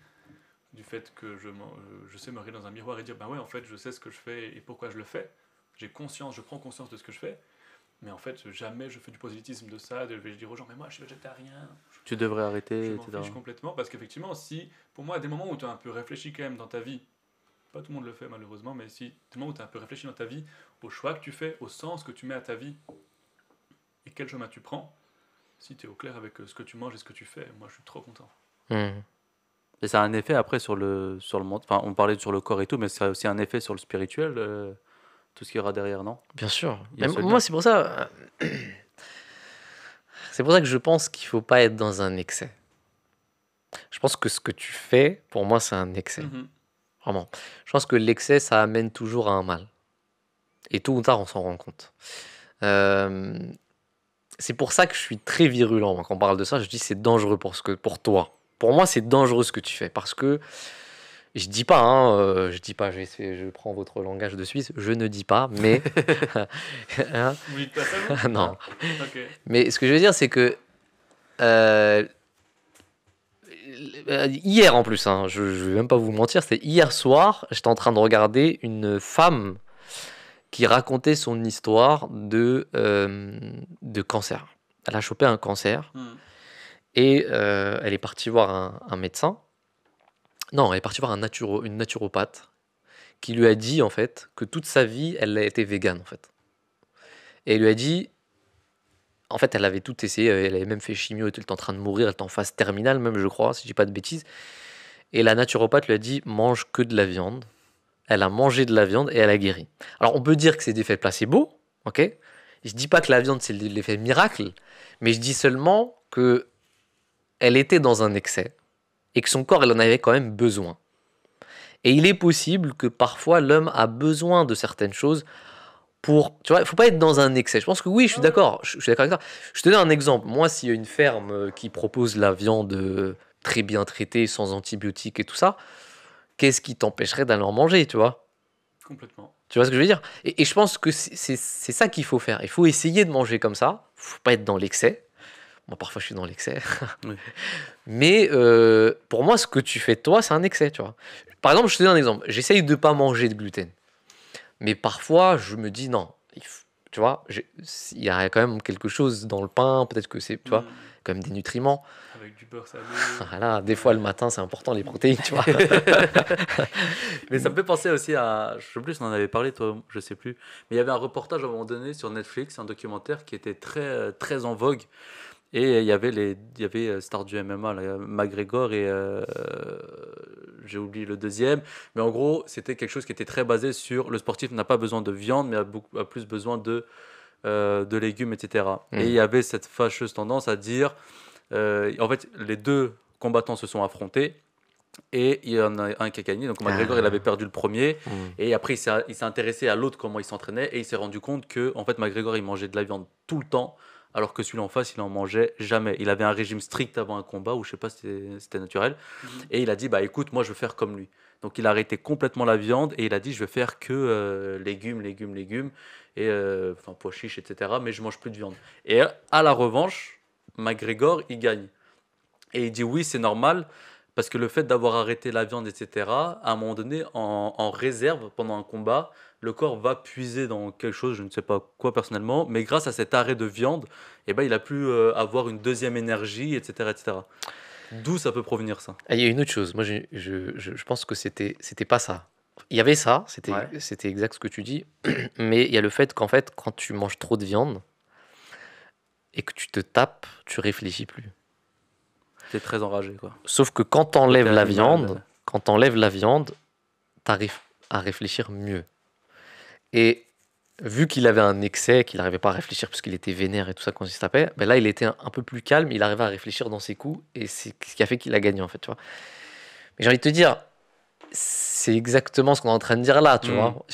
du fait que je sais me regarder dans un miroir et dire bah ouais, en fait, je sais ce que je fais et pourquoi je le fais. J'ai conscience, je prends conscience de ce que je fais. Mais en fait, jamais je fais du positivisme de ça, de dire aux gens mais moi, je suis végétarien. Tu devrais Je arrêter, m'en etc. fiche complètement parce qu'effectivement, si pour moi, à des moments où tu as un peu réfléchi quand même dans ta vie, pas tout le monde le fait malheureusement, mais si des moments où tu as un peu réfléchi dans ta vie, au choix que tu fais, au sens que tu mets à ta vie et quel chemin tu prends, si tu es au clair avec ce que tu manges et ce que tu fais, moi je suis trop content. Hmm. Et ça a un effet après sur le monde. Enfin, on parlait sur le corps et tout, mais ça a aussi un effet sur le spirituel, tout ce qu'il y aura derrière, non? Bien sûr. Il y a Mais ce lien. moi, c'est pour ça. C'est pour ça que je pense qu'il faut pas être dans un excès. Je pense que ce que tu fais, pour moi, c'est un excès. Mhm. Vraiment. Je pense que l'excès, ça amène toujours à un mal. Et tôt ou tard, on s'en rend compte. Euh, C'est pour ça que je suis très virulent. Moi, quand on parle de ça, je dis c'est dangereux pour toi. Pour moi, c'est dangereux ce que tu fais. Parce que je dis pas, je prends votre langage de Suisse, je ne dis pas, mais. Hein. Vous dites pas ça vous Non. Ok. Mais ce que je veux dire, c'est que Hier en plus, hein, je vais même pas vous mentir, c'était hier soir, j'étais en train de regarder une femme qui racontait son histoire de cancer. Elle a chopé un cancer Hmm. et elle est partie voir un médecin. Non, elle est partie voir une naturopathe qui lui a dit en fait que toute sa vie, elle a été végane en fait. Et elle lui a dit, en fait, elle avait tout essayé, elle avait même fait chimio, elle était en train de mourir, elle était en phase terminale même, je crois, si je dis pas de bêtises. Et la naturopathe lui a dit, mange que de la viande. Elle a mangé de la viande et elle a guéri. Alors on peut dire que c'est des effets placebo, ok? Je dis pas que la viande c'est l'effet miracle, mais je dis seulement que elle était dans un excès et que son corps elle en avait quand même besoin. Et il est possible que parfois l'homme a besoin de certaines choses pour, tu vois, il faut pas être dans un excès. Je pense que oui, je suis d'accord, je suis d'accord avec ça. Je te donne un exemple. Moi, s'il y a une ferme qui propose la viande très bien traitée, sans antibiotiques et tout ça, qu'est-ce qui t'empêcherait d'aller en manger, tu vois? Complètement. Tu vois ce que je veux dire? Et je pense que c'est ça qu'il faut faire. Il faut essayer de manger comme ça. Faut pas être dans l'excès. Moi, parfois, je suis dans l'excès. Oui. Mais pour moi, ce que tu fais toi, c'est un excès, tu vois. Par exemple, je te donne un exemple. J'essaye de pas manger de gluten. Mais parfois, je me dis non. Tu vois, il y a quand même quelque chose dans le pain. Peut-être que c'est, tu vois, Hmm. quand même des nutriments. Avec du beurre salé. Voilà, des fois, le matin, c'est important, les protéines, tu vois. Mais ça me fait penser aussi à, je sais plus si on en avait parlé, toi, je sais plus, mais il y avait un reportage à un moment donné sur Netflix, un documentaire qui était très en vogue, et il y avait star du MMA, là, McGregor et j'ai oublié le deuxième, mais en gros, c'était quelque chose qui était très basé sur le sportif n'a pas besoin de viande, mais a plus besoin de légumes, etc. Et il y avait cette fâcheuse tendance à dire, en fait, les deux combattants se sont affrontés. Et il y en a un qui a gagné. Donc McGregor, il avait perdu le premier. Mm. Et après, il s'est intéressé à l'autre, comment il s'entraînait. Et il s'est rendu compte que, en fait, McGregor, il mangeait de la viande tout le temps. Alors que celui en face, il en mangeait jamais. Il avait un régime strict avant un combat, ou je sais pas si c'était naturel. Mhm. Et il a dit, bah écoute, moi, je veux faire comme lui. Donc il a arrêté complètement la viande. Et il a dit, je vais faire que légumes. Et enfin, pois chiches, etc. Mais je mange plus de viande. Et à la revanche, McGregor, il gagne. Et il dit oui, c'est normal, parce que le fait d'avoir arrêté la viande, etc., à un moment donné, en réserve, pendant un combat, le corps va puiser dans quelque chose, je ne sais pas quoi personnellement, mais grâce à cet arrêt de viande, eh ben, il a pu avoir une deuxième énergie, etc., etc. D'où ça peut provenir ça? Ah, il y a une autre chose. Moi, je pense que c'était pas ça. Il y avait ça, Ouais. c'était exact ce que tu dis. Mais il y a le fait qu'en fait, quand tu manges trop de viande et que tu te tapes, tu réfléchis plus. T'es très enragé, quoi. Sauf que quand Côté t'enlèves la animal, viande, quand t'enlèves la viande, t'arrives à réfléchir mieux. Et vu qu'il avait un excès, qu'il n'arrivait pas à réfléchir parce qu'il était vénère et tout ça quand il se tapait, ben là, il était un peu plus calme, il arrivait à réfléchir dans ses coups et c'est ce qui a fait qu'il a gagné en fait, tu vois. Mais j'ai envie de te dire, c'est exactement ce qu'on est en train de dire là, tu Mm. vois.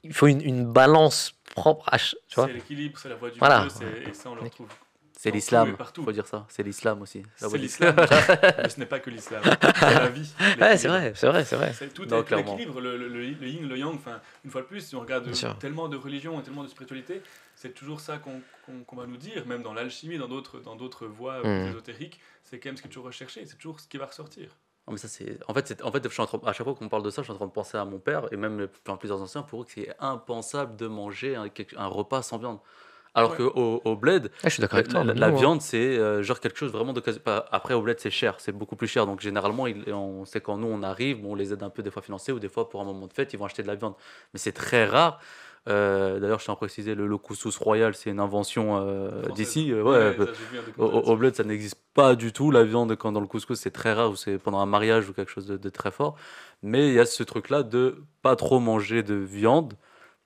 Il faut une balance propre tu vois. C'est l'équilibre, c'est la voie du Voilà. milieu, et ça on le retrouve. C'est Dans tout et l'islam, partout. faut dire ça. C'est l'islam aussi. La C'est voie du- l'islam, mais ce n'est pas que l'islam. C'est la vie. Ouais, c'est l'équilibre. vrai, c'est vrai. C'est tout Non, est clairement. l'équilibre, le yin, le yang. Enfin, une fois de plus, si on regarde Bien sûr. tellement de religions et tellement de spiritualité, c'est toujours ça qu'on va nous dire, même dans l'alchimie, dans d'autres voies Mm. ésotériques, c'est quand même ce que tu recherches, c'est toujours ce qui va ressortir. Non, mais ça, c'est... En fait, je suis à chaque fois qu'on parle de ça, je suis en train de penser à mon père et même enfin, plusieurs anciens, pour eux, que c'est impensable de manger un repas sans viande. Alors Ouais. qu'au bled, Ah, je suis d'accord avec toi. la même nous, hein. viande, c'est genre quelque chose vraiment de après, au bled, c'est cher, c'est beaucoup plus cher. Donc, généralement, on sait quand nous, on arrive, bon, on les aide un peu des fois financiers ou des fois pour un moment de fête, ils vont acheter de la viande. Mais c'est très rare. D'ailleurs, je tiens à préciser, le couscous royal, c'est une invention Française. d'ici. Ouais, ça, j'ai vu un documentaire Au là-dessus. bled, ça n'existe pas du tout. La viande, quand dans le couscous, c'est très rare ou c'est pendant un mariage ou quelque chose de très fort. Mais il y a ce truc-là de pas trop manger de viande,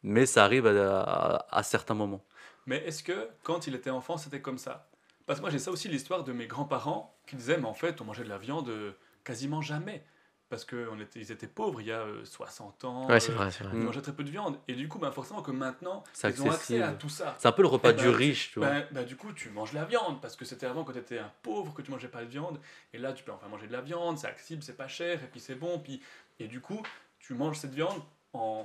mais ça arrive à certains moments. Mais est-ce que quand il était enfant, c'était comme ça? Parce que moi, j'ai ça aussi l'histoire de mes grands-parents qui disaient, mais en fait, on mangeait de la viande quasiment jamais. Parce qu'ils étaient pauvres il y a 60 ans, Ouais, c'est vrai, c'est vrai. ils mangeaient très peu de viande. Et du coup, ben, forcément que maintenant, C'est ils ont accès à accessible. tout ça. C'est un peu le repas Eh du ben, riche, tu vois. du coup, tu manges la viande, parce que c'était avant quand tu étais un pauvre que tu mangeais pas de viande. Et là, tu peux enfin manger de la viande, c'est accessible, c'est pas cher, et puis c'est bon. Et du coup, tu manges cette viande en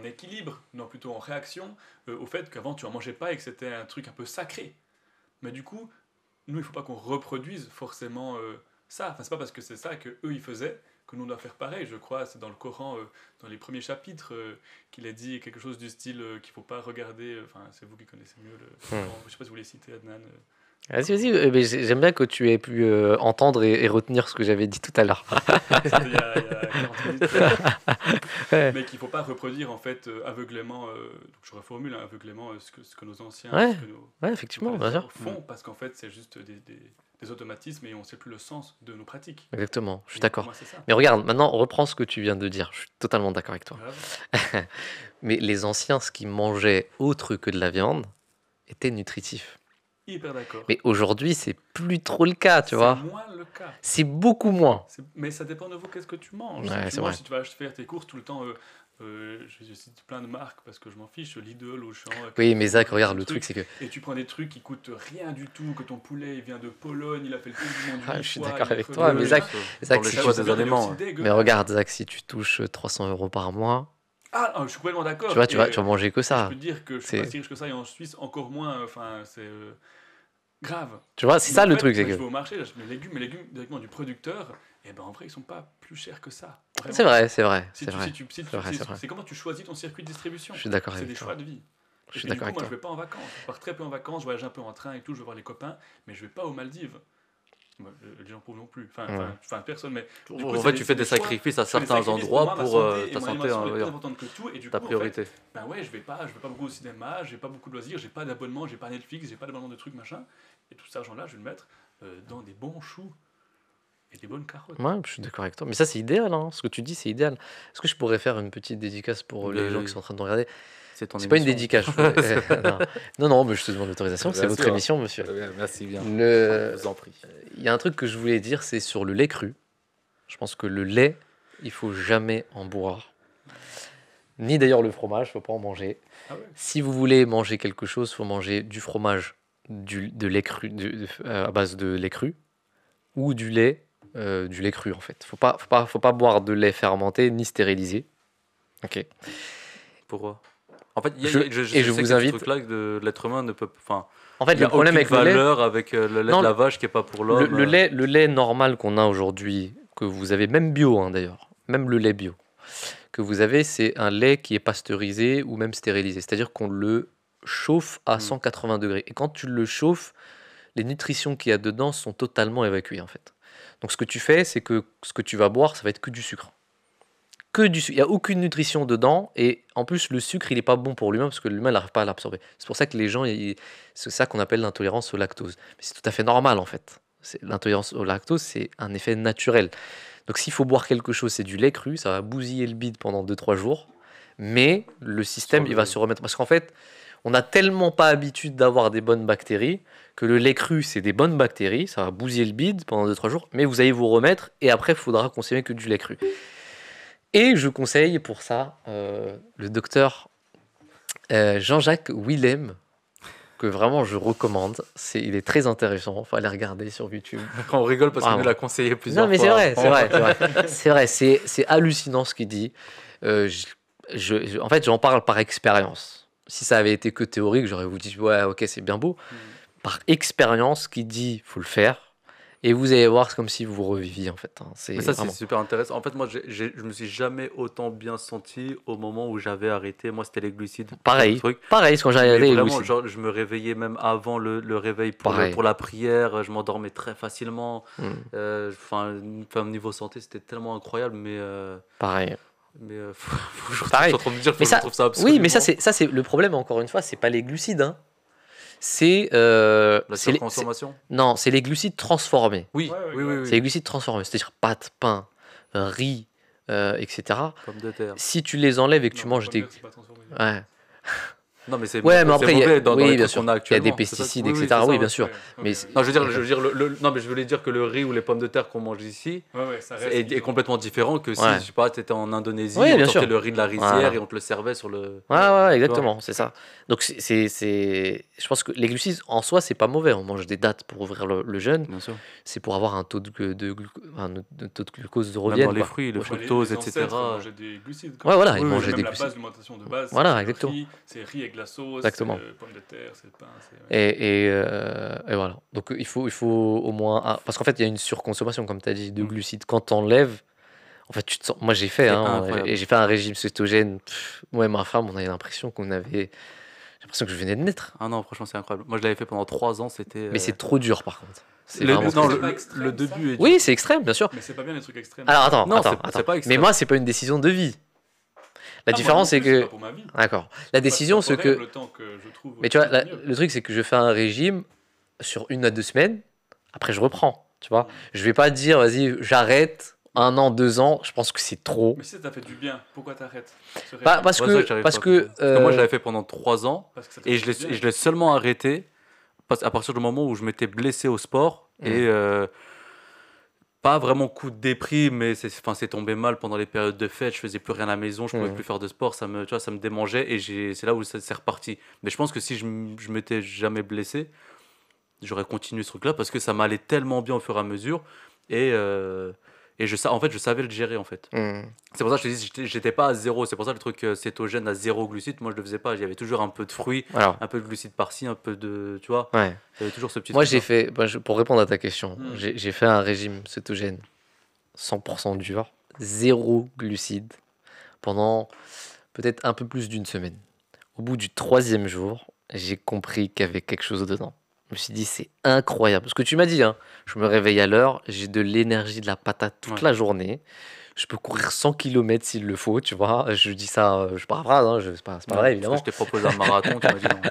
équilibre, non plutôt en réaction au fait qu'avant tu en mangeais pas et que c'était un truc un peu sacré. Mais du coup, nous, il faut pas qu'on reproduise forcément ça. Enfin, c'est pas parce que c'est ça que eux ils faisaient que nous on doit faire pareil. Je crois, c'est dans le Coran, dans les premiers chapitres, qu'il a dit quelque chose du style qu'il faut pas regarder. Enfin, c'est vous qui connaissez mieux le Coran. Je sais pas si vous voulez citer Adnan. Vas-y, mais j'aime bien que tu aies pu entendre et retenir ce que j'avais dit tout à l'heure. C'était il y a 40 minutes. Ouais. Mais qu'il ne faut pas reproduire en fait aveuglément, donc je reformule aveuglément ce que nos anciens, Ouais. ce que nos Ouais, effectivement, bien prédécesseurs sûr. font, parce qu'en fait c'est juste des automatismes et on ne sait plus le sens de nos pratiques. Exactement, je suis Et d'accord. pour moi c'est ça. Mais regarde, maintenant, reprends ce que tu viens de dire. Je suis totalement d'accord avec toi. Grave. Mais les anciens, ce qu'ils mangeaient autre que de la viande, était nutritif. Hyper d'accord. Mais aujourd'hui, c'est plus trop le cas, tu C'est vois. moins le cas. C'est beaucoup moins. Mais ça dépend de vous, qu'est-ce que tu manges. Ouais, Si tu c'est manges, vrai. si tu vas faire tes courses tout le temps, je cite plein de marques parce que je m'en fiche, Lidl, Auchan, Oui, mais Zach, Carrefour, regarde, des le truc, trucs, c'est que. et tu prends des trucs qui coûtent rien du tout, que ton poulet il vient de Pologne, il a fait le tour du monde Ah, 8 je suis fois, d'accord il est avec crevé, toi, mais machin. Zach, Pour les si choix tu- des aliments. ouais. Mais regarde, Zach, si tu touches 300 € par mois, Je suis complètement d'accord. tu vois, tu Et, vas manger que je ça. peux te dire que je suis C'est- pas si riche que ça, et en Suisse encore moins, enfin c'est grave. Tu vois, c'est Mais ça en le fait, truc, c'est quand je que. vais au marché, j'achète mes légumes directement du producteur, et ben en vrai ils sont pas plus chers que ça. Vraiment. C'est vrai, c'est vrai, Si c'est tu- vrai. si tu- si tu- C'est vrai, c'est- c'est vrai. c'est comment tu choisis ton circuit de distribution. Je suis d'accord C'est avec des toi. choix de vie. Je suis Et puis, d'accord du coup, avec moi, toi. je vais pas en vacances. Je pars très peu en vacances, je voyage un peu en train et tout, je vais voir les copains, mais je vais pas aux Maldives. Moi, les gens pauvres non plus. Enfin, personne, mais. Du coup, En c'est fait, tu fais des choix. sacrifices à Je fais des certains sacrifices endroits moi, ma pour santé et ta mon santé, alimentation est plus hein, importante que tout. Et du ta coup, en fait, priorité. ben ouais, je vais pas beaucoup au cinéma, j'ai pas beaucoup de loisirs, j'ai pas d'abonnement, j'ai pas Netflix, j'ai pas d'abonnement de trucs, machin. Et tout cet argent-là, je vais le mettre dans des bons choux et des bonnes carottes. Ouais, je suis d'accord avec toi. Mais ça, c'est idéal, hein. Ce que tu dis, c'est idéal. Est-ce que je pourrais faire une petite dédicace pour les gens qui sont en train de nous regarder? C'est ton C'est pas une émission. dédicace. non, mais je te demande l'autorisation. Bien C'est votre sûr. émission, monsieur. Merci bien. Le- Je vous en prie. Il y a un truc que je voulais dire, c'est sur le lait cru. Je pense que le lait, il faut jamais en boire. Ni d'ailleurs le fromage, faut pas en manger. Ah ouais. Si vous voulez manger quelque chose, faut manger du fromage, de lait cru, à base de lait cru, ou du lait cru en fait. Faut pas boire de lait fermenté ni stérilisé. Ok. Pourquoi? En fait, Je sais vous que ce invite- truc-là de l'être humain ne peut. Enfin, En fait, il y le a problème avec aucune le lait, valeur avec le lait Non, de la vache qui est pas pour le, l'homme. le lait normal qu'on a aujourd'hui, que vous avez même bio hein, d'ailleurs, même le lait bio que vous avez, c'est un lait qui est pasteurisé ou même stérilisé. C'est-à-dire qu'on le chauffe à 180 degrés. Et quand tu le chauffes, les nutritions qu'il y a dedans sont totalement évacuées en fait. Donc ce que tu fais, c'est que ce que tu vas boire, ça va être que du sucre. Que du sucre. Il n'y a aucune nutrition dedans. Et en plus, le sucre, il n'est pas bon pour l'humain parce que l'humain n'arrive pas à l'absorber. C'est pour ça que les gens, c'est ça qu'on appelle l'intolérance au lactose. Mais c'est tout à fait normal en fait. L'intolérance au lactose, c'est un effet naturel. Donc s'il faut boire quelque chose, c'est du lait cru, ça va bousiller le bide pendant 2-3 jours, mais le système, il va se remettre. Parce qu'en fait, on n'a tellement pas habitude d'avoir des bonnes bactéries que le lait cru, c'est des bonnes bactéries, ça va bousiller le bide pendant 2-3 jours, mais vous allez vous remettre et après, il faudra consommer que du lait cru. Et je conseille pour ça le docteur Jean-Jacques Willem, que vraiment je recommande. Il est très intéressant, il faut aller regarder sur YouTube. On rigole parce qu'on Bravo. nous l'a conseillé plusieurs Non, mais fois. c'est vrai. C'est vrai, c'est hallucinant ce qu'il dit. En fait, j'en parle par expérience. Si ça avait été que théorique, j'aurais vous dit, ouais, ok, c'est bien beau. Par expérience, ce qu'il dit, faut le faire. Et vous allez voir, c'est comme si vous reviviez, en fait. hein. Mais ça, c'est vraiment- super intéressant. En fait, moi, je me suis jamais autant bien senti au moment où j'avais arrêté. Moi, c'était les glucides. Pareil, Le truc. pareil, c'est quand Mais j'arrivais. vraiment, genre, je me réveillais même avant le réveil Pareil. pour la prière. Je m'endormais très facilement. Hmm, Enfin, niveau santé, c'était tellement incroyable. pareil. Je Pareil. suis en train de me dire que Mais je ça, trouve ça absolument. oui, mais ça c'est le problème. Encore une fois, c'est pas les glucides. Hein. C'est La c'est les- surconsommation. non, c'est les glucides transformés. Oui, Ouais, oui, oui, C'est les oui. glucides transformés, c'est-à-dire pâtes, pain, riz, etc. Pommes de terre. Si tu les enlèves et que tu Non, manges pas des... dire, c'est pas transformé. Ouais, Non, mais c'est Ouais, mais c'est après, il y a- mauvais dans oui, les bien trucs sûr. qu'on a Il y a actuellement. des c'est ça pesticides, Oui, etc. c'est ça, Oui, ouais. bien sûr. Ouais, Mais ok, c'est- ouais. Non, je veux dire, non, mais je voulais dire que le riz ou les pommes de terre qu'on mange ici Ouais, ça reste est différent. complètement différent que si, Ouais. je sais pas, tu étais en Indonésie, Oui, on bien sortait sûr. le riz de la rizière Voilà. et on te le servait sur le. Ouais, exactement, c'est ça. Donc, je pense que les glucides, en soi, c'est pas mauvais. On mange des dattes pour ouvrir le jeûne. Bien sûr. C'est pour avoir un taux de glucose de Même revienne. dans les quoi. fruits, le Ouais, fructose, les etc. ancêtres mangeaient des glucides. Ouais, voilà, ils Oui, oui, mangeaient Même des la glucides. base de l'alimentation de base, Voilà, c'est le exactement. riz, c'est riz avec de la sauce, Exactement. c'est pommes de terre, c'est le pain. Et voilà. Donc il faut au moins. Parce qu'en fait, il y a une surconsommation, comme tu as dit, de glucides. Quand tu enlèves, en fait, tu te sens. Moi, j'ai fait, C'est hein, incroyable. et j'ai fait un régime cétogène. Moi et ma femme, on avait l'impression qu'on avait. J'ai l'impression que je venais de naître. Ah non, franchement, c'est incroyable. Moi, je l'avais fait pendant 3 ans, c'était... Mais c'est trop dur, par contre. C'est Le, vraiment Est-ce que non, trop c'est dur. pas le extrême, début est dur. Oui, c'est extrême, bien sûr. Mais c'est pas bien les trucs extrêmes. Alors attends, Non, attends, c'est attends. pas Mais extrême. moi, c'est pas une décision de vie. La Ah, différence, moi non c'est plus, que. pas pour ma vie. D'accord. La décision, c'est que. Le temps que je trouve Mais tu vois, mieux. le truc, c'est que je fais un régime sur 1 à 2 semaines. Après, je reprends. Tu vois, je vais pas dire, vas-y, j'arrête 1 an, 2 ans. Je pense que c'est trop. Mais si ça t'a fait du bien, pourquoi t'arrêtes ce Bah, régime parce Ouais, c'est vrai que, j'arrive parce pas à que, comprendre. Parce que moi, je l'avais fait pendant 3 ans Parce que ça t'a et fait je du bien. l'ai seulement arrêté à partir du moment où je m'étais blessé au sport et pas vraiment coup de déprime, mais c'est tombé mal pendant les périodes de fête. Je faisais plus rien à la maison, je pouvais plus faire de sport, tu vois, ça me démangeait et c'est là où ça s'est reparti. Mais je pense que si je m'étais jamais blessé, j'aurais continué ce truc-là parce que ça m'allait tellement bien au fur et à mesure et, en fait, je savais le gérer en fait. C'est pour ça que je te dis, j'étais pas à zéro. C'est pour ça le truc cétogène à 0 glucides, moi je le faisais pas. Il y avait toujours un peu de fruits, Alors, un peu de glucides par-ci, un peu de. Tu vois, ouais. il y avait toujours ce petit Moi, truc. j'ai fait, pour répondre à ta question, Mm. j'ai fait un régime cétogène 100% dur, 0 glucides, pendant peut-être un peu plus d'1 semaine. Au bout du 3e jour, j'ai compris qu'il y avait quelque chose dedans. Je me suis dit, c'est incroyable. Ce que tu m'as dit, hein, je me réveille à l'heure, j'ai de l'énergie, de la patate toute la journée. Je peux courir 100 km s'il le faut, tu vois. Je dis ça, je paraphrase, hein, c'est pas vrai, évidemment. Je t'ai proposé un marathon, tu m'as dit non.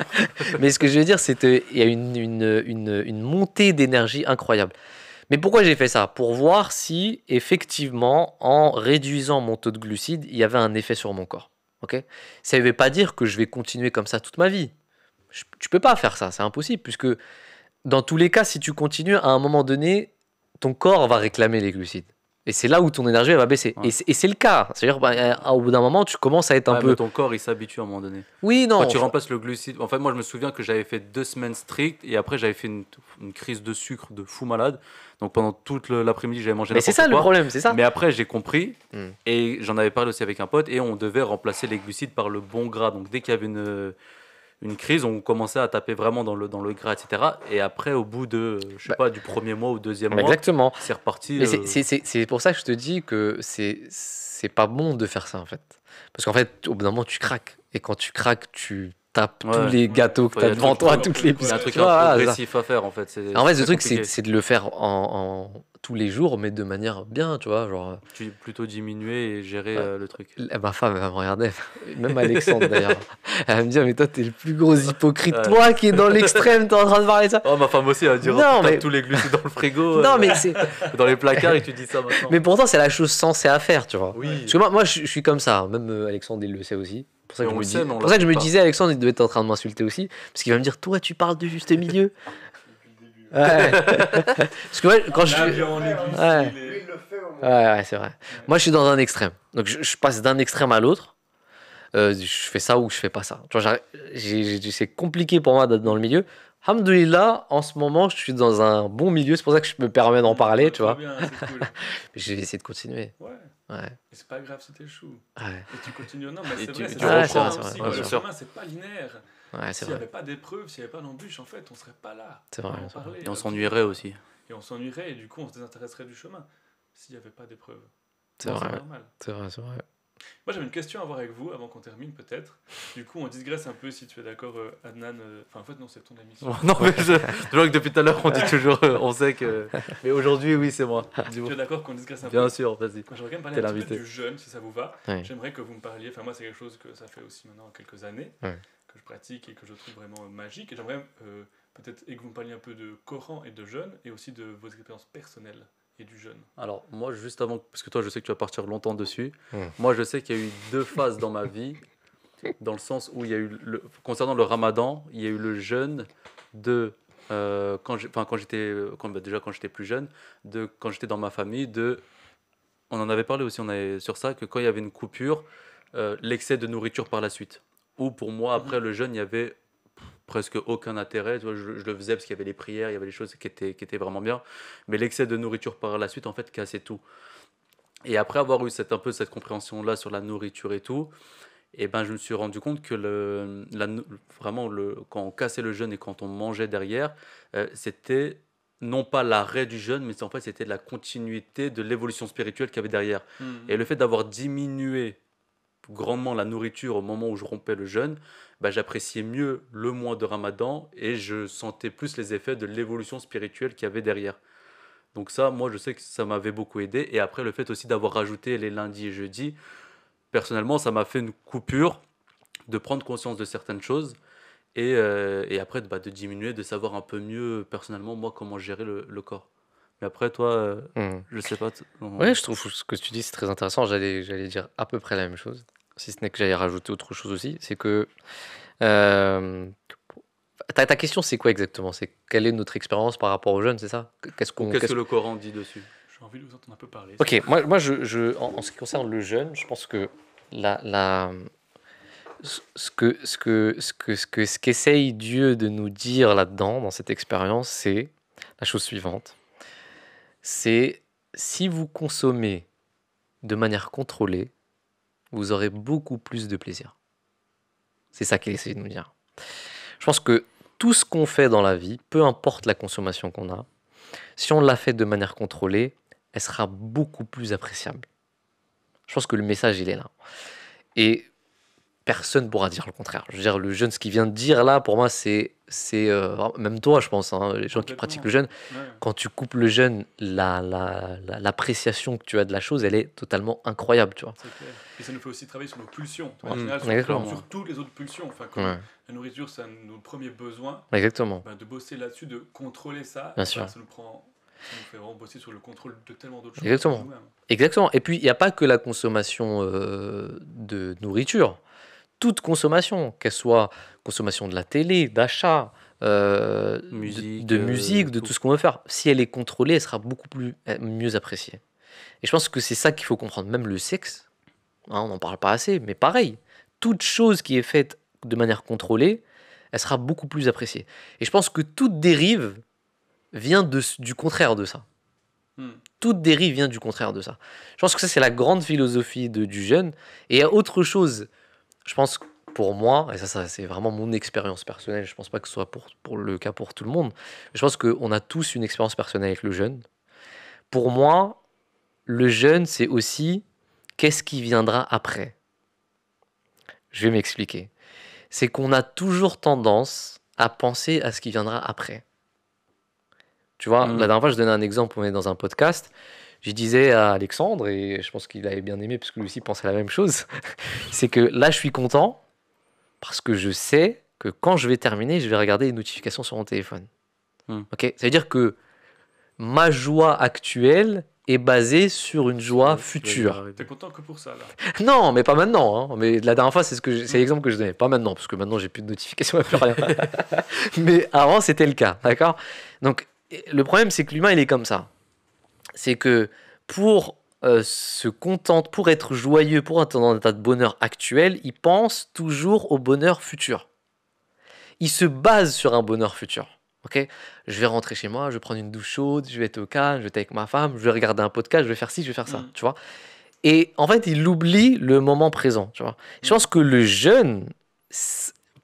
Mais ce que je veux dire, c'est qu'il y a une montée d'énergie incroyable. Mais pourquoi j'ai fait ça? Pour voir si, effectivement, en réduisant mon taux de glucides, il y avait un effet sur mon corps. Ok? Ça ne veut pas dire que je vais continuer comme ça toute ma vie. Tu peux pas faire ça, c'est impossible, puisque dans tous les cas, si tu continues, à un moment donné, ton corps va réclamer les glucides. Et c'est là où ton énergie elle va baisser. Ouais. Et c'est le cas. C'est-à-dire, au bout d'un moment, tu commences à être un Ouais, peu. mais ton corps il s'habitue à un moment donné. Oui, non. Quand tu remplaces le glucide. En fait, moi je me souviens que j'avais fait 2 semaines strictes et après j'avais fait une crise de sucre de fou malade. Donc pendant toute l'après-midi, j'avais mangé Mais c'est n'importe ça le quoi. problème, c'est ça. Mais après, j'ai compris Hmm. et j'en avais parlé aussi avec un pote et on devait remplacer les glucides par le bon gras. Donc dès qu'il y avait une crise, on commençait à taper vraiment dans le gras, etc. Et après, au bout de, je sais pas, du premier mois ou deuxième mois, Exactement. c'est reparti. Mais c'est pour ça que je te dis que c'est pas bon de faire ça en fait. Parce qu'en fait, au bout d'un moment, tu craques. Et quand tu craques, tu tapes tous Ouais. les gâteaux que Faut tu y as aller devant tout le toi, temps. toutes les Il y a Il y a un Tu truc biscuits. Voilà, c'est ça. progressif à faire en fait. En fait, le très truc, compliqué. c'est de le faire tous les jours, mais de manière bien, tu vois. Genre, Tu plutôt diminuer et gérer Ouais. le truc. ma femme, elle va me regarder, même Alexandre d'ailleurs. Elle va me dire, mais toi, t'es le plus gros hypocrite. Ouais. Toi qui es dans l'extrême, t'es en train de parler de ça. Oh, ma femme aussi, elle va dire Non, oh, tu tapes mais- tous les glucides dans le frigo, Non, mais c'est. dans les placards et tu dis ça maintenant. Mais pourtant, c'est la chose sensée à faire, tu vois. Oui. Parce que moi je suis comme ça. Même Alexandre, il le sait aussi. Pour ça que Mais je on me le dis- sait, mais on pour ça que je me l'assume pas. disais, Alexandre, il devait être en train de m'insulter aussi. Parce qu'il va me dire, toi, tu parles du juste milieu. Depuis le début. Ouais. Parce que moi, quand je. L'avion, les glucides, Ouais. les- Lui, il le fait au moins. Ouais, c'est vrai. Moi, je suis dans un extrême. Donc, je passe d'un extrême à l'autre. Je fais ça ou je fais pas ça. Tu vois, c'est compliqué pour moi d'être dans le milieu. Alhamdoulilah, en ce moment, je suis dans un bon milieu. C'est pour ça que je me permets d'en parler, tu Trop vois. bien, c'est cool. Je vais essayer de continuer. Ouais. Ouais. Et c'est pas grave si t'échoues. Ouais. Et tu continues. Non, mais Et c'est tu- vrai, tu c'est ça le reprends. chemin Ouais, aussi, c'est quoi. vrai, Le bien sûr. chemin, c'est pas linéaire. Ouais, c'est S'il n'y vrai. avait pas d'épreuves, s'il n'y avait pas d'embûches, en fait, on serait pas là. C'est vrai. On en c'est vrai. parlait, Et on s'ennuierait aussi. Et on s'ennuierait, et du coup, on se désintéresserait du chemin. S'il n'y avait pas d'épreuves. C'est Non, vrai. ouais. normal. C'est vrai, c'est vrai. Moi, j'avais une question à voir avec vous, avant qu'on termine, peut-être. Du coup, on digresse un peu, si tu es d'accord, Adnan. Enfin, en fait, non, c'est ton émission. Non, mais je vois que depuis tout à l'heure, on dit toujours, on sait que. Mais aujourd'hui, oui, c'est moi. Tu es d'accord qu'on digresse un Bien peu sûr, vas-y. Quand j'aurais quand même parlé T'es un petit peu l'invité. du jeûne, si ça vous va, Ouais. j'aimerais que vous me parliez. Enfin, moi, c'est quelque chose que ça fait aussi maintenant quelques années, Ouais. que je pratique et que je trouve vraiment magique. Et j'aimerais peut-être et que vous me parliez un peu de Coran et de jeûne, et aussi de vos expériences personnelles et du jeûne. Alors, moi, juste avant, parce que toi, je sais que tu vas partir longtemps dessus. Hmm. Moi, je sais qu'il y a eu 2 phases dans ma vie, dans le sens où il y a eu, concernant le ramadan, il y a eu le jeûne de, quand j'étais plus jeune, de quand j'étais dans ma famille, on en avait parlé aussi sur ça, que quand il y avait une coupure, l'excès de nourriture par la suite. Ou pour moi, après le jeûne, il y avait presque aucun intérêt. Tu vois, je le faisais parce qu'il y avait les prières, il y avait les choses qui étaient vraiment bien. Mais l'excès de nourriture par la suite, en fait, cassait tout. Et après avoir eu un peu cette compréhension-là sur la nourriture et tout, Et ben, je me suis rendu compte que vraiment, quand on cassait le jeûne et quand on mangeait derrière, c'était non pas l'arrêt du jeûne, mais en fait, c'était la continuité de l'évolution spirituelle qu'il y avait derrière. Et le fait d'avoir diminué grandement la nourriture au moment où je rompais le jeûne, bah, j'appréciais mieux le mois de Ramadan et je sentais plus les effets de l'évolution spirituelle qu'il y avait derrière. Donc ça, moi, je sais que ça m'avait beaucoup aidé. Et après, le fait aussi d'avoir rajouté les lundis et jeudis, personnellement, ça m'a fait une coupure de prendre conscience de certaines choses et après bah, de diminuer, de savoir un peu mieux, personnellement, moi, comment gérer le corps. Mais après, toi, Hmm. je sais pas. Ouais, je trouve ce que tu dis, c'est très intéressant. J'allais dire à peu près la même chose. Si ce n'est que j'allais rajouter autre chose aussi. C'est que. Ta question, c'est quoi exactement? C'est quelle est notre expérience par rapport aux jeunes, c'est ça? Qu'est-ce Ou qu'on. qu'est-ce que le Coran dit dessus? J'ai envie de vous entendre un peu parler. Ok, moi en ce qui concerne le jeûne, je pense que ce qu'essaye Dieu de nous dire là-dedans, dans cette expérience, c'est la chose suivante. C'est si vous consommez de manière contrôlée, vous aurez beaucoup plus de plaisir. C'est ça qu'il essaie de nous dire. Je pense que tout ce qu'on fait dans la vie, peu importe la consommation qu'on a, si on l'a fait de manière contrôlée, elle sera beaucoup plus appréciable. Je pense que le message, il est là. Et personne ne pourra dire le contraire. Je veux dire, le jeûne, ce qu'il vient de dire là, pour moi, c'est même toi, je pense, hein, les gens qui pratiquent le jeûne, quand tu coupes le jeûne, l'appréciation que tu as de la chose, elle est totalement incroyable, tu vois. C'est clair. Et ça nous fait aussi travailler sur nos pulsions. Ouais. En général, Exactement. sur toutes les autres pulsions. Enfin, comme Ouais. la nourriture, c'est un de nos premiers besoins. Exactement. Bah, de bosser là-dessus, de contrôler ça. Bien sûr. Ça nous fait vraiment bosser sur le contrôle de tellement d'autres choses. Exactement. que nous-mêmes. Exactement. Et puis, il n'y a pas que la consommation de nourriture. Toute consommation, qu'elle soit consommation de la télé, d'achat, Musique, de musique, de tout. tout ce qu'on veut faire, si elle est contrôlée, elle sera beaucoup mieux appréciée. Et je pense que c'est ça qu'il faut comprendre. Même le sexe, hein, on n'en parle pas assez, mais pareil, toute chose qui est faite de manière contrôlée, elle sera beaucoup plus appréciée. Et je pense que toute dérive vient du contraire de ça. Toute dérive vient du contraire de ça. Je pense que ça, c'est la grande philosophie du jeûne. Et il y a autre chose, je pense, pour moi, et ça c'est vraiment mon expérience personnelle, je pense pas que ce soit pour le cas pour tout le monde, je pense qu'on a tous une expérience personnelle avec le jeûne. Pour moi, le jeûne, c'est aussi qu'est-ce qui viendra après. Je vais m'expliquer. C'est qu'on a toujours tendance à penser à ce qui viendra après. Tu vois, la dernière fois, je donnais un exemple, on est dans un podcast, je disais à Alexandre, et je pense qu'il avait bien aimé, parce que lui aussi pensait la même chose, c'est que là, je suis content, parce que je sais que quand je vais terminer, je vais regarder les notifications sur mon téléphone. Okay, ça veut dire que ma joie actuelle est basée sur une joie future. T'es content que pour ça, là? Non, mais pas maintenant. Hein. Mais la dernière fois, c'est l'exemple que je donnais. Pas maintenant, parce que maintenant, j'ai plus de notifications, plus rien. Mais avant, c'était le cas. D'accord? Donc, le problème, c'est que l'humain, il est comme ça. C'est que pour se contenter, pour être joyeux, pour être dans un état de bonheur actuel, il pense toujours au bonheur futur. Il se base sur un bonheur futur. Okay, je vais rentrer chez moi, je vais prendre une douche chaude, je vais être au calme, je vais être avec ma femme, je vais regarder un podcast, je vais faire ci, je vais faire ça, tu vois. Et en fait, il oublie le moment présent, tu vois. Je pense que le jeûne,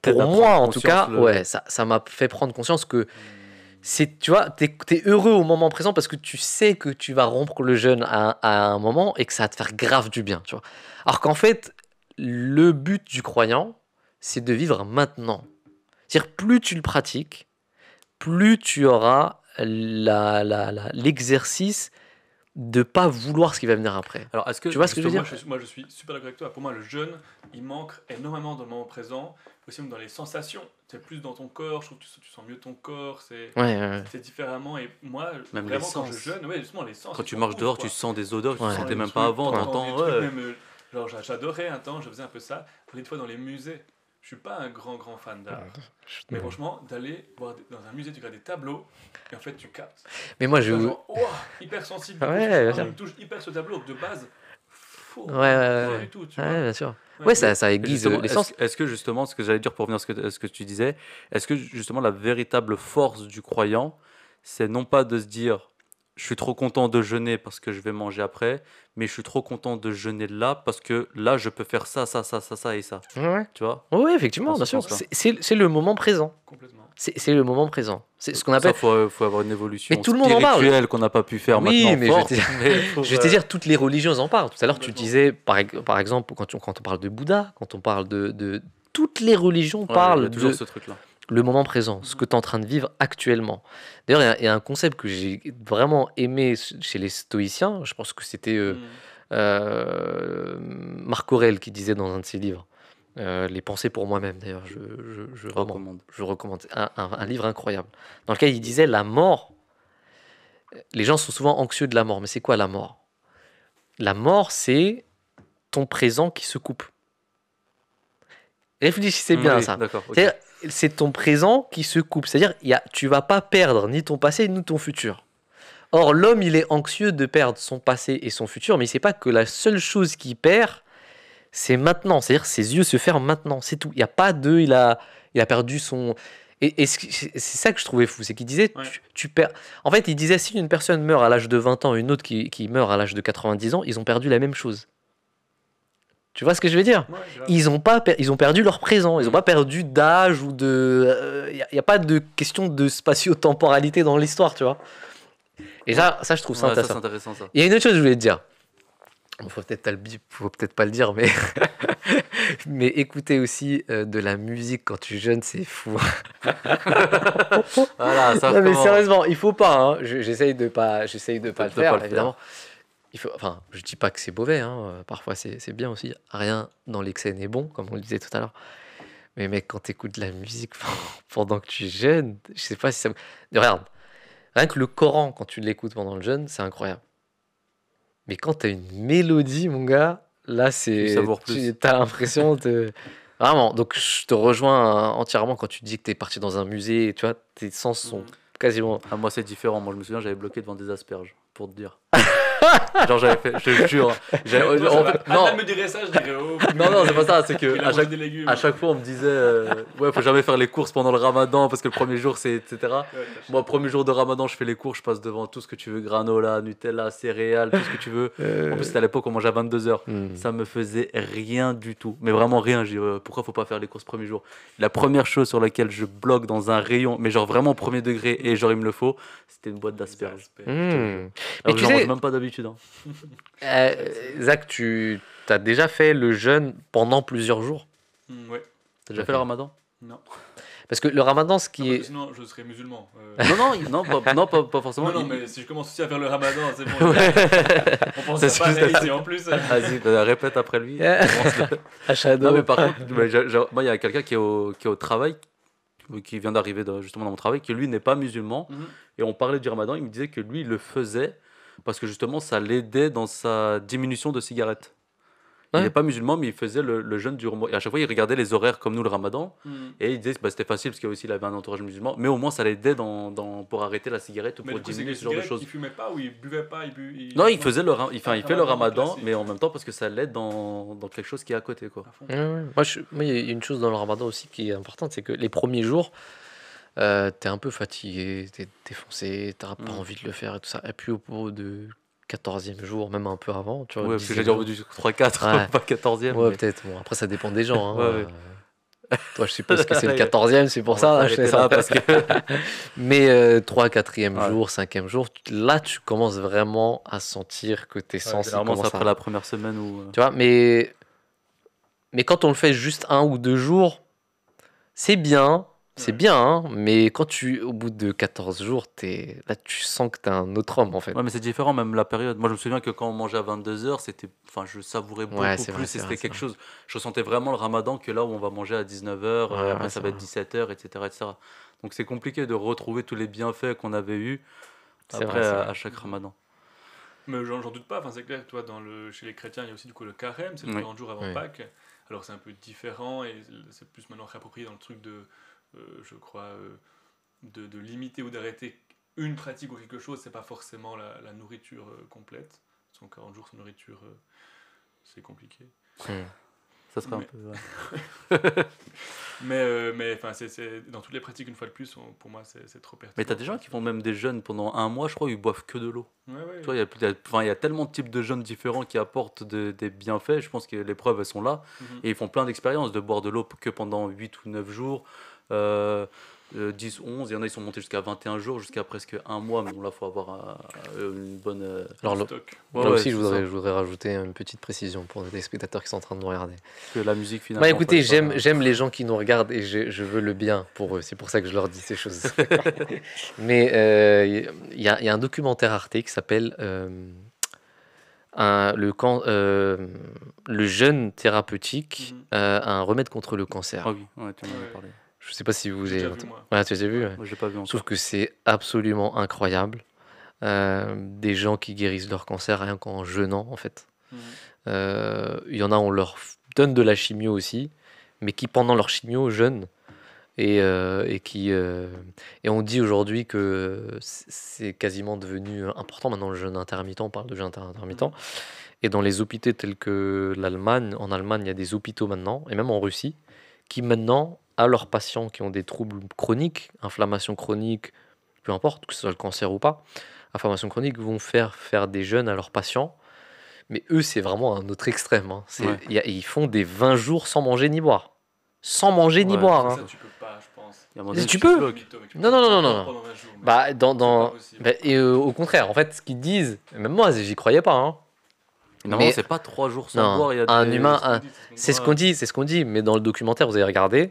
pour moi en tout cas, ouais, ça m'a fait prendre conscience que tu vois, t'es heureux au moment présent parce que tu sais que tu vas rompre le jeûne à un moment et que ça va te faire grave du bien, tu vois. Alors qu'en fait, le but du croyant, c'est de vivre maintenant. C'est-à-dire, plus tu le pratiques, plus tu auras l'exercice de pas vouloir ce qui va venir après. Alors, est-ce que tu vois ce que je veux dire? Moi, je suis super d'accord avec toi. Pour moi, le jeûne, il manque énormément dans le moment présent, aussi même dans les sensations. Tu es plus dans ton corps, je trouve que tu sens mieux ton corps, c'est différemment. Et moi, même vraiment, les quand sens. je jeûne, ouais, justement, les sens. Quand tu marches dehors, tu sens des odeurs que tu sentais même pas pas avant. T'entends, genre, j'adorais un temps, je faisais un peu ça. Des fois, dans les musées. Je suis pas un grand fan d'art. Mais franchement, d'aller voir dans un musée, tu regardes des tableaux et en fait, tu captes. Mais moi, genre, hyper sensible. Il me touche hyper ce tableau de base. Ouais, du tout, tu vois. Bien sûr. Ouais, ouais, ça aiguise les sens. Est-ce que justement, ce que j'allais dire pour revenir à ce que tu disais, est-ce que justement la véritable force du croyant, c'est non pas de se dire je suis trop content de jeûner parce que je vais manger après, mais je suis trop content de jeûner là parce que là, je peux faire ça, ça, ça, ça, ça et ça. Ouais. Tu vois? Oui, Dans effectivement, bien ce sûr. sens-là. C'est le moment présent. Complètement. C'est le moment présent. C'est ce qu'on Ça, appelle. faut avoir une Mais évolution tout le monde en parle. spirituelle qu'on n'a pas pu faire Oui, maintenant mais je vais forte. te dire, Mais pour, je vais te dire, toutes les religions en parlent. Tout à l'heure, tu Complètement. disais, par exemple, quand on parle de Bouddha, quand on parle toutes les religions ouais, il y parlent a toujours de ce truc-là. le moment présent, ce que tu es en train de vivre actuellement. D'ailleurs, il y a un concept que j'ai vraiment aimé chez les stoïciens. Je pense que c'était Marc Aurèle qui disait dans un de ses livres, Les pensées pour moi-même, d'ailleurs, Je vraiment, recommande. je recommande, un livre incroyable, dans lequel il disait la mort, les gens sont souvent anxieux de la mort, mais c'est quoi la mort? La mort, c'est ton présent qui se coupe. Réfléchissez bien à Oui, ça. d'accord. ok. C'est-à-dire, c'est ton présent qui se coupe. C'est-à-dire, tu vas pas perdre ni ton passé ni ton futur. Or, l'homme, il est anxieux de perdre son passé et son futur, mais il sait pas que la seule chose qu'il perd, c'est maintenant. C'est-à-dire, ses yeux se ferment maintenant. C'est tout. Il n'y a pas de. Il a perdu son. Et c'est ça que je trouvais fou. C'est qu'il disait, Ouais. tu perds. En fait, il disait, si une personne meurt à l'âge de 20 ans et une autre qui meurt à l'âge de 90 ans, ils ont perdu la même chose. Tu vois ce que je veux dire? Ouais, grave. Ils ont perdu leur présent. Ils n'ont Mm. pas perdu d'âge ou de. Il n'y a pas de question de spatio-temporalité dans l'histoire, tu vois. Et ça, je trouve ça Ouais, ça, c'est intéressant. intéressant, ça. Il y a une autre chose que je voulais te dire. Bon, faut peut-être pas le dire, mais mais écouter aussi de la musique quand tu jeûnes, c'est fou. Voilà, ça Non, mais recommence. sérieusement, il faut pas. Hein. J'essaye de pas le De faire, pas le évidemment. Enfin, je dis pas que c'est mauvais. Hein. Parfois, c'est bien aussi. Rien dans l'excès n'est bon, comme on le disait tout à l'heure. Mais mec, quand tu écoutes de la musique pendant que tu jeûnes, je sais pas si ça. Regarde, rien que le Coran, quand tu l'écoutes pendant le jeûne, c'est incroyable. Mais quand tu as une mélodie, mon gars, là, savoures plus. tu as l'impression de. Vraiment, donc je te rejoins entièrement quand tu dis que tu es parti dans un musée, tu vois, tes sens sont quasiment. Ah, moi, c'est différent. Moi, je me souviens, j'avais bloqué devant des asperges, pour te dire. Genre, j'avais fait, je te jure. Non, Adam me dirait ça, je dirais oh. non, c'est pas ça. C'est que Il a à mangé chaque, des légumes. à chaque fois, on me disait, ouais, faut jamais faire les courses pendant le ramadan parce que le premier jour, c'est etc. Ouais, Moi, premier jour de ramadan, je fais les courses, je passe devant tout ce que tu veux, granola, Nutella, céréales, tout ce que tu veux. En plus, c'était à l'époque, on mangeait à 22h. Ça me faisait rien du tout. Mais vraiment rien. J'ai dit, pourquoi faut pas faire les courses premier jour? La première chose sur laquelle je bloque dans un rayon, mais genre vraiment au premier degré, et genre il me le faut, c'était une boîte d'asperges. Mais Alors que tu j'en mange sais, même pas d'habitude. Hein. Zach, tu as déjà fait le jeûne pendant plusieurs jours? Ouais. T'as déjà fait le ramadan? Non. Parce que le ramadan, ce qui Non, parce que est. sinon, je serais musulman. Non, pas forcément. Non, mais si je commence aussi à faire le ramadan, c'est bon. On pense C'est à pas juste- ici en plus. Vas-y, répète après lui. Shadow. Non, mais par contre, moi, il y a quelqu'un qui est au travail, qui vient d'arriver justement dans mon travail, qui lui n'est pas musulman. Mhm. Et on parlait du ramadan, il me disait que lui, il le faisait parce que justement, ça l'aidait dans sa diminution de cigarettes. Il Ouais. n'est pas musulman, mais il faisait le jeûne du ramadan. Et à chaque fois, il regardait les horaires comme nous, le ramadan. Mhm. Et il disait que c'était facile parce qu'il avait un entourage musulman. Mais au moins, ça l'aidait pour arrêter la cigarette ou Mais pour du coup, c'est diminuer que ce genre de cigarette, choses. il fumait pas ou il buvait pas, Non, il faisait il fait le Ramadan ramadan, classique. mais en même temps parce que ça l'aide dans quelque chose qui est à côté. Quoi. à fond. Ouais. Moi, il y a une chose dans le ramadan aussi qui est importante, c'est que les premiers jours, t'es un peu fatigué, t'es défoncé, t'as pas envie de le faire et tout ça. Et puis au bout de 14e jour, même un peu avant, tu vois, Ouais, parce que 10e j'ai déjà jour. envie du 3-4, Ouais. pas 14e. Ouais, mais- peut-être. Bon, après, ça dépend des gens. Hein. Ouais, ouais. Toi, je suppose que c'est le 14e, c'est pour On ça. va hein, je s'arrêter fais là ça. parce que Mais 3, 4e Ouais. jour, 5e jour, là, tu commences vraiment à sentir que tes sens ils généralement c'est commencent après à. la première semaine où Tu vois, mais quand on le fait juste 1 ou 2 jours, c'est bien. C'est Ouais. bien, hein, mais quand au bout de 14 jours, là, tu sens que t'es un autre homme, en fait. Ouais, mais c'est différent même la période. Moi je me souviens que quand on mangeait à 22h, je savourais beaucoup Ouais, c'est plus vrai, et c'est c'était vrai, c'est quelque vrai. chose. Je ressentais vraiment le ramadan que là où on va manger à 19h, Ouais, après ouais, ça c'est va être vrai. 17h, etc., etc. Donc c'est compliqué de retrouver tous les bienfaits qu'on avait eus C'est après vrai, c'est à vrai. chaque ramadan. Mais j'en doute pas, enfin, c'est clair, toi, chez les chrétiens, il y a aussi du coup le carême, c'est le Oui. 40 jours avant Oui. Pâques. Alors c'est un peu différent et c'est plus maintenant réapproprié dans le truc je crois, de limiter ou d'arrêter une pratique ou quelque chose, c'est pas forcément la nourriture complète. Parce qu'en 40 jours sans nourriture, c'est compliqué. Hmm. Ça serait un Mais- peu. Ouais. Mais enfin, dans toutes les pratiques, une fois de plus, pour moi, c'est trop pertinent. Mais t'as des gens qui font même des jeûnes pendant un mois, je crois, ils boivent que de l'eau. Ouais, ouais. Tu vois, enfin, il y a tellement de types de jeûnes différents qui apportent des bienfaits. Je pense que les preuves, elles sont là. Mhm. Et ils font plein d'expériences de boire de l'eau que pendant 8 ou 9 jours. Euh, 10, 11, il y en a, ils sont montés jusqu'à 21 jours, jusqu'à presque un mois. Mais bon, là, il faut avoir une bonne. Alors là, Stock. Ouais, là ouais, aussi, je c'est ça. voudrais rajouter une petite précision pour les spectateurs qui sont en train de nous regarder. Que la musique, finalement. Bah écoutez, fallait pas- j'aime les gens qui nous regardent et je veux le bien pour eux. C'est pour ça que je leur dis ces choses. Mais il y a un documentaire Arte qui s'appelle le jeûne thérapeutique, Mhm. un remède contre le cancer. Ah oui, ouais, tu m'en as Ouais. parlé. Je sais pas si vous J'ai déjà avez... vu, moi. Ouais, tu les as vus, ouais. Moi, je l'ai pas vu Je encore. trouve que c'est absolument incroyable. Des gens qui guérissent leur cancer rien qu'en jeûnant, en fait. Mhm. Il y en a, on leur donne de la chimio aussi, mais qui pendant leur chimio jeûnent. Et on dit aujourd'hui que c'est quasiment devenu important maintenant le jeûne intermittent, on parle de jeûne intermittent. Et dans les hôpitaux tels que l'Allemagne, en Allemagne il y a des hôpitaux maintenant, et même en Russie, qui maintenant, à leurs patients qui ont des troubles chroniques, inflammation chronique, peu importe, que ce soit le cancer ou pas, inflammation chronique, vont faire des jeûnes à leurs patients. Mais eux, c'est vraiment un autre extrême. Hein. Ouais. Ils font des 20 jours sans manger ni boire. Sans manger ni Ouais, boire. Ça, Hein. tu peux pas, je pense. Il y a un moment Mais donné, tu te peux. bloques. Non, non, non, non, non. Pendant 20 jours, mais Bah, c'est pas possible. au contraire, en fait, ce qu'ils disent, même moi, j'y croyais pas. Hein. Normalement, Mais- c'est pas 3 jours sans Non, boire. Il y a un des... humain- C'est ce qu'on dit, C'est ce qu'on dit, mais dans le documentaire, vous avez regardé,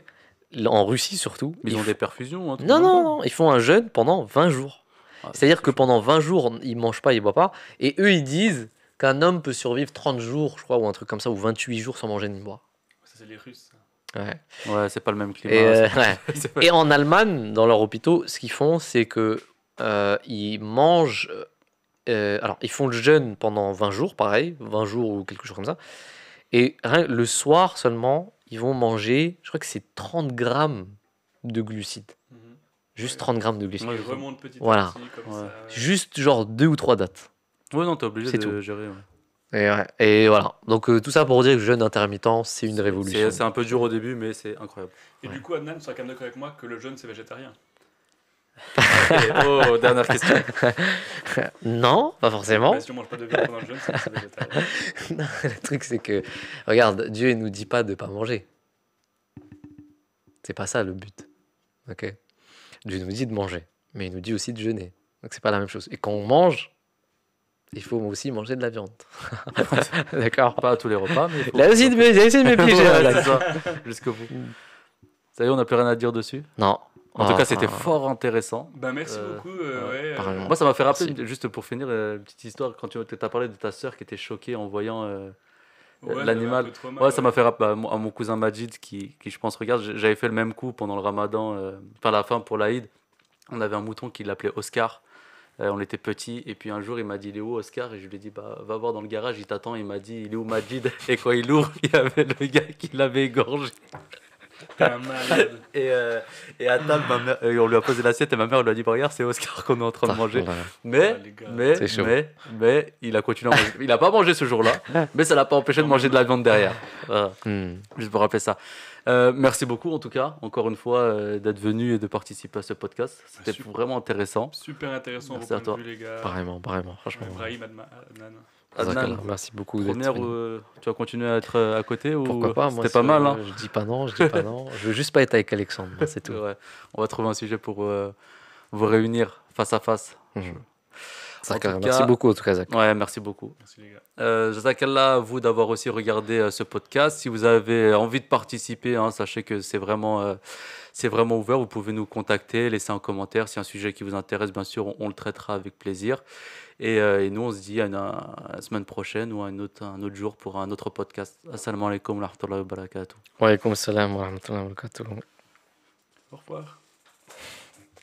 en Russie surtout, Mais ils ont f- des perfusions. Un truc non, comme non, ça. non, ils font un jeûne pendant 20 jours. Ah, C'est-à-dire que chaud. pendant 20 jours, ils mangent pas, ils boivent pas. Et eux, ils disent qu'un homme peut survivre 30 jours, je crois, ou un truc comme ça, ou 28 jours sans manger ni boire. Ça, c'est les Russes. Ouais. Ouais, c'est pas le même climat. Et, c'est- ouais. c'est pas- Et en Allemagne, dans leurs hôpitaux, ce qu'ils font, c'est que ils mangent. Alors, ils font le jeûne pendant 20 jours, pareil, 20 jours ou quelque chose comme ça. Et le soir seulement, ils vont manger, je crois que c'est 30 grammes de glucides. Mhm. Juste Ouais. 30 grammes de glucides. Ouais, Ils je vois. remontent petit Voilà. à petit, comme Ouais. ça. Juste genre 2 ou 3 dates. Ouais, non, t'es obligé C'est de tout. gérer. Ouais. Et voilà. Donc, tout ça pour dire que le jeûne intermittent, c'est une révolution. C'est un peu dur au début, mais c'est incroyable. Et Ouais. du coup, Adnan sera quand même d'accord avec moi que le jeûne, c'est végétarien. Et, oh, dernière question. Non, pas forcément. Mais si on mange pas de viande pendant le jeûne, c'est végétarien. Non, le truc, c'est que, regarde, Dieu, il nous dit pas de pas manger. C'est pas ça le but. Ok. Dieu nous dit de manger, mais il nous dit aussi de jeûner. Donc, c'est pas la même chose. Et quand on mange, il faut aussi manger de la viande. D'accord. Pas à tous les repas, mais. il faut- Là aussi, il a essayé de me piéger. Ouais, là. c'est ça, jusqu'au bout. Ça y est, on n'a plus rien à dire dessus. Non. En tout cas, Enfin, c'était fort intéressant. Bah, merci beaucoup. Ouais, pareillement. Moi, ça m'a fait rappeler, Merci. juste pour finir, une petite histoire, quand tu as parlé de ta sœur qui était choquée en voyant ouais, l'animal. j'avais un peu trop mal, Ouais, ça m'a fait rappeler à mon cousin Majid qui, je pense, regarde, j'avais fait le même coup pendant le ramadan, enfin la fin pour l'Aïd. On avait un mouton qui l'appelait Oscar. On était petits, et puis un jour il m'a dit il est où Oscar, et je lui ai dit bah va voir dans le garage, il t'attend. Il m'a dit il est où Majid, et quand il ouvre il y avait le gars qui l'avait égorgé. T'es un malade. Et à table, ma mère, on lui a posé l'assiette et ma mère lui a dit bah, regarde c'est Oscar qu'on est en train de manger. Voilà. Mais, Ah, les gars. C'est chaud. mais il a continué à manger. Il n'a pas mangé ce jour-là, mais ça l'a pas empêché de manger de la viande derrière. Voilà, Hmm. juste pour rappeler ça. Merci beaucoup en tout cas, encore une fois, d'être venu et de participer à ce podcast. C'était Super. vraiment intéressant. Super intéressant Merci vos à points toi. de vue, les gars. Pareillement, franchement. Brahim, Adnan. Adnan, Merci beaucoup. d'être première, venu. tu vas continuer à être à côté ou Pourquoi pas, moi, c'était pas mal, hein. Je dis pas non, je dis pas non. Je veux juste pas être avec Alexandre, moi, c'est tout. Ouais. On va trouver un sujet pour vous réunir face à face. Mhm. En tout Merci cas- beaucoup en tout cas, Zach. Ouais, merci beaucoup. Merci, les gars. Jazakallah à vous d'avoir aussi regardé ce podcast. Si vous avez envie de participer, hein, sachez que c'est vraiment ouvert. Vous pouvez nous contacter, laisser un commentaire. Si un sujet qui vous intéresse, bien sûr, on le traitera avec plaisir. Et nous, on se dit à la semaine prochaine ou à un autre jour pour un autre podcast. Assalamu alaikum wa rahmatullahi wa barakatuh. Wa alaykoum salam wa rahmatullahi wa barakatuh. Au revoir.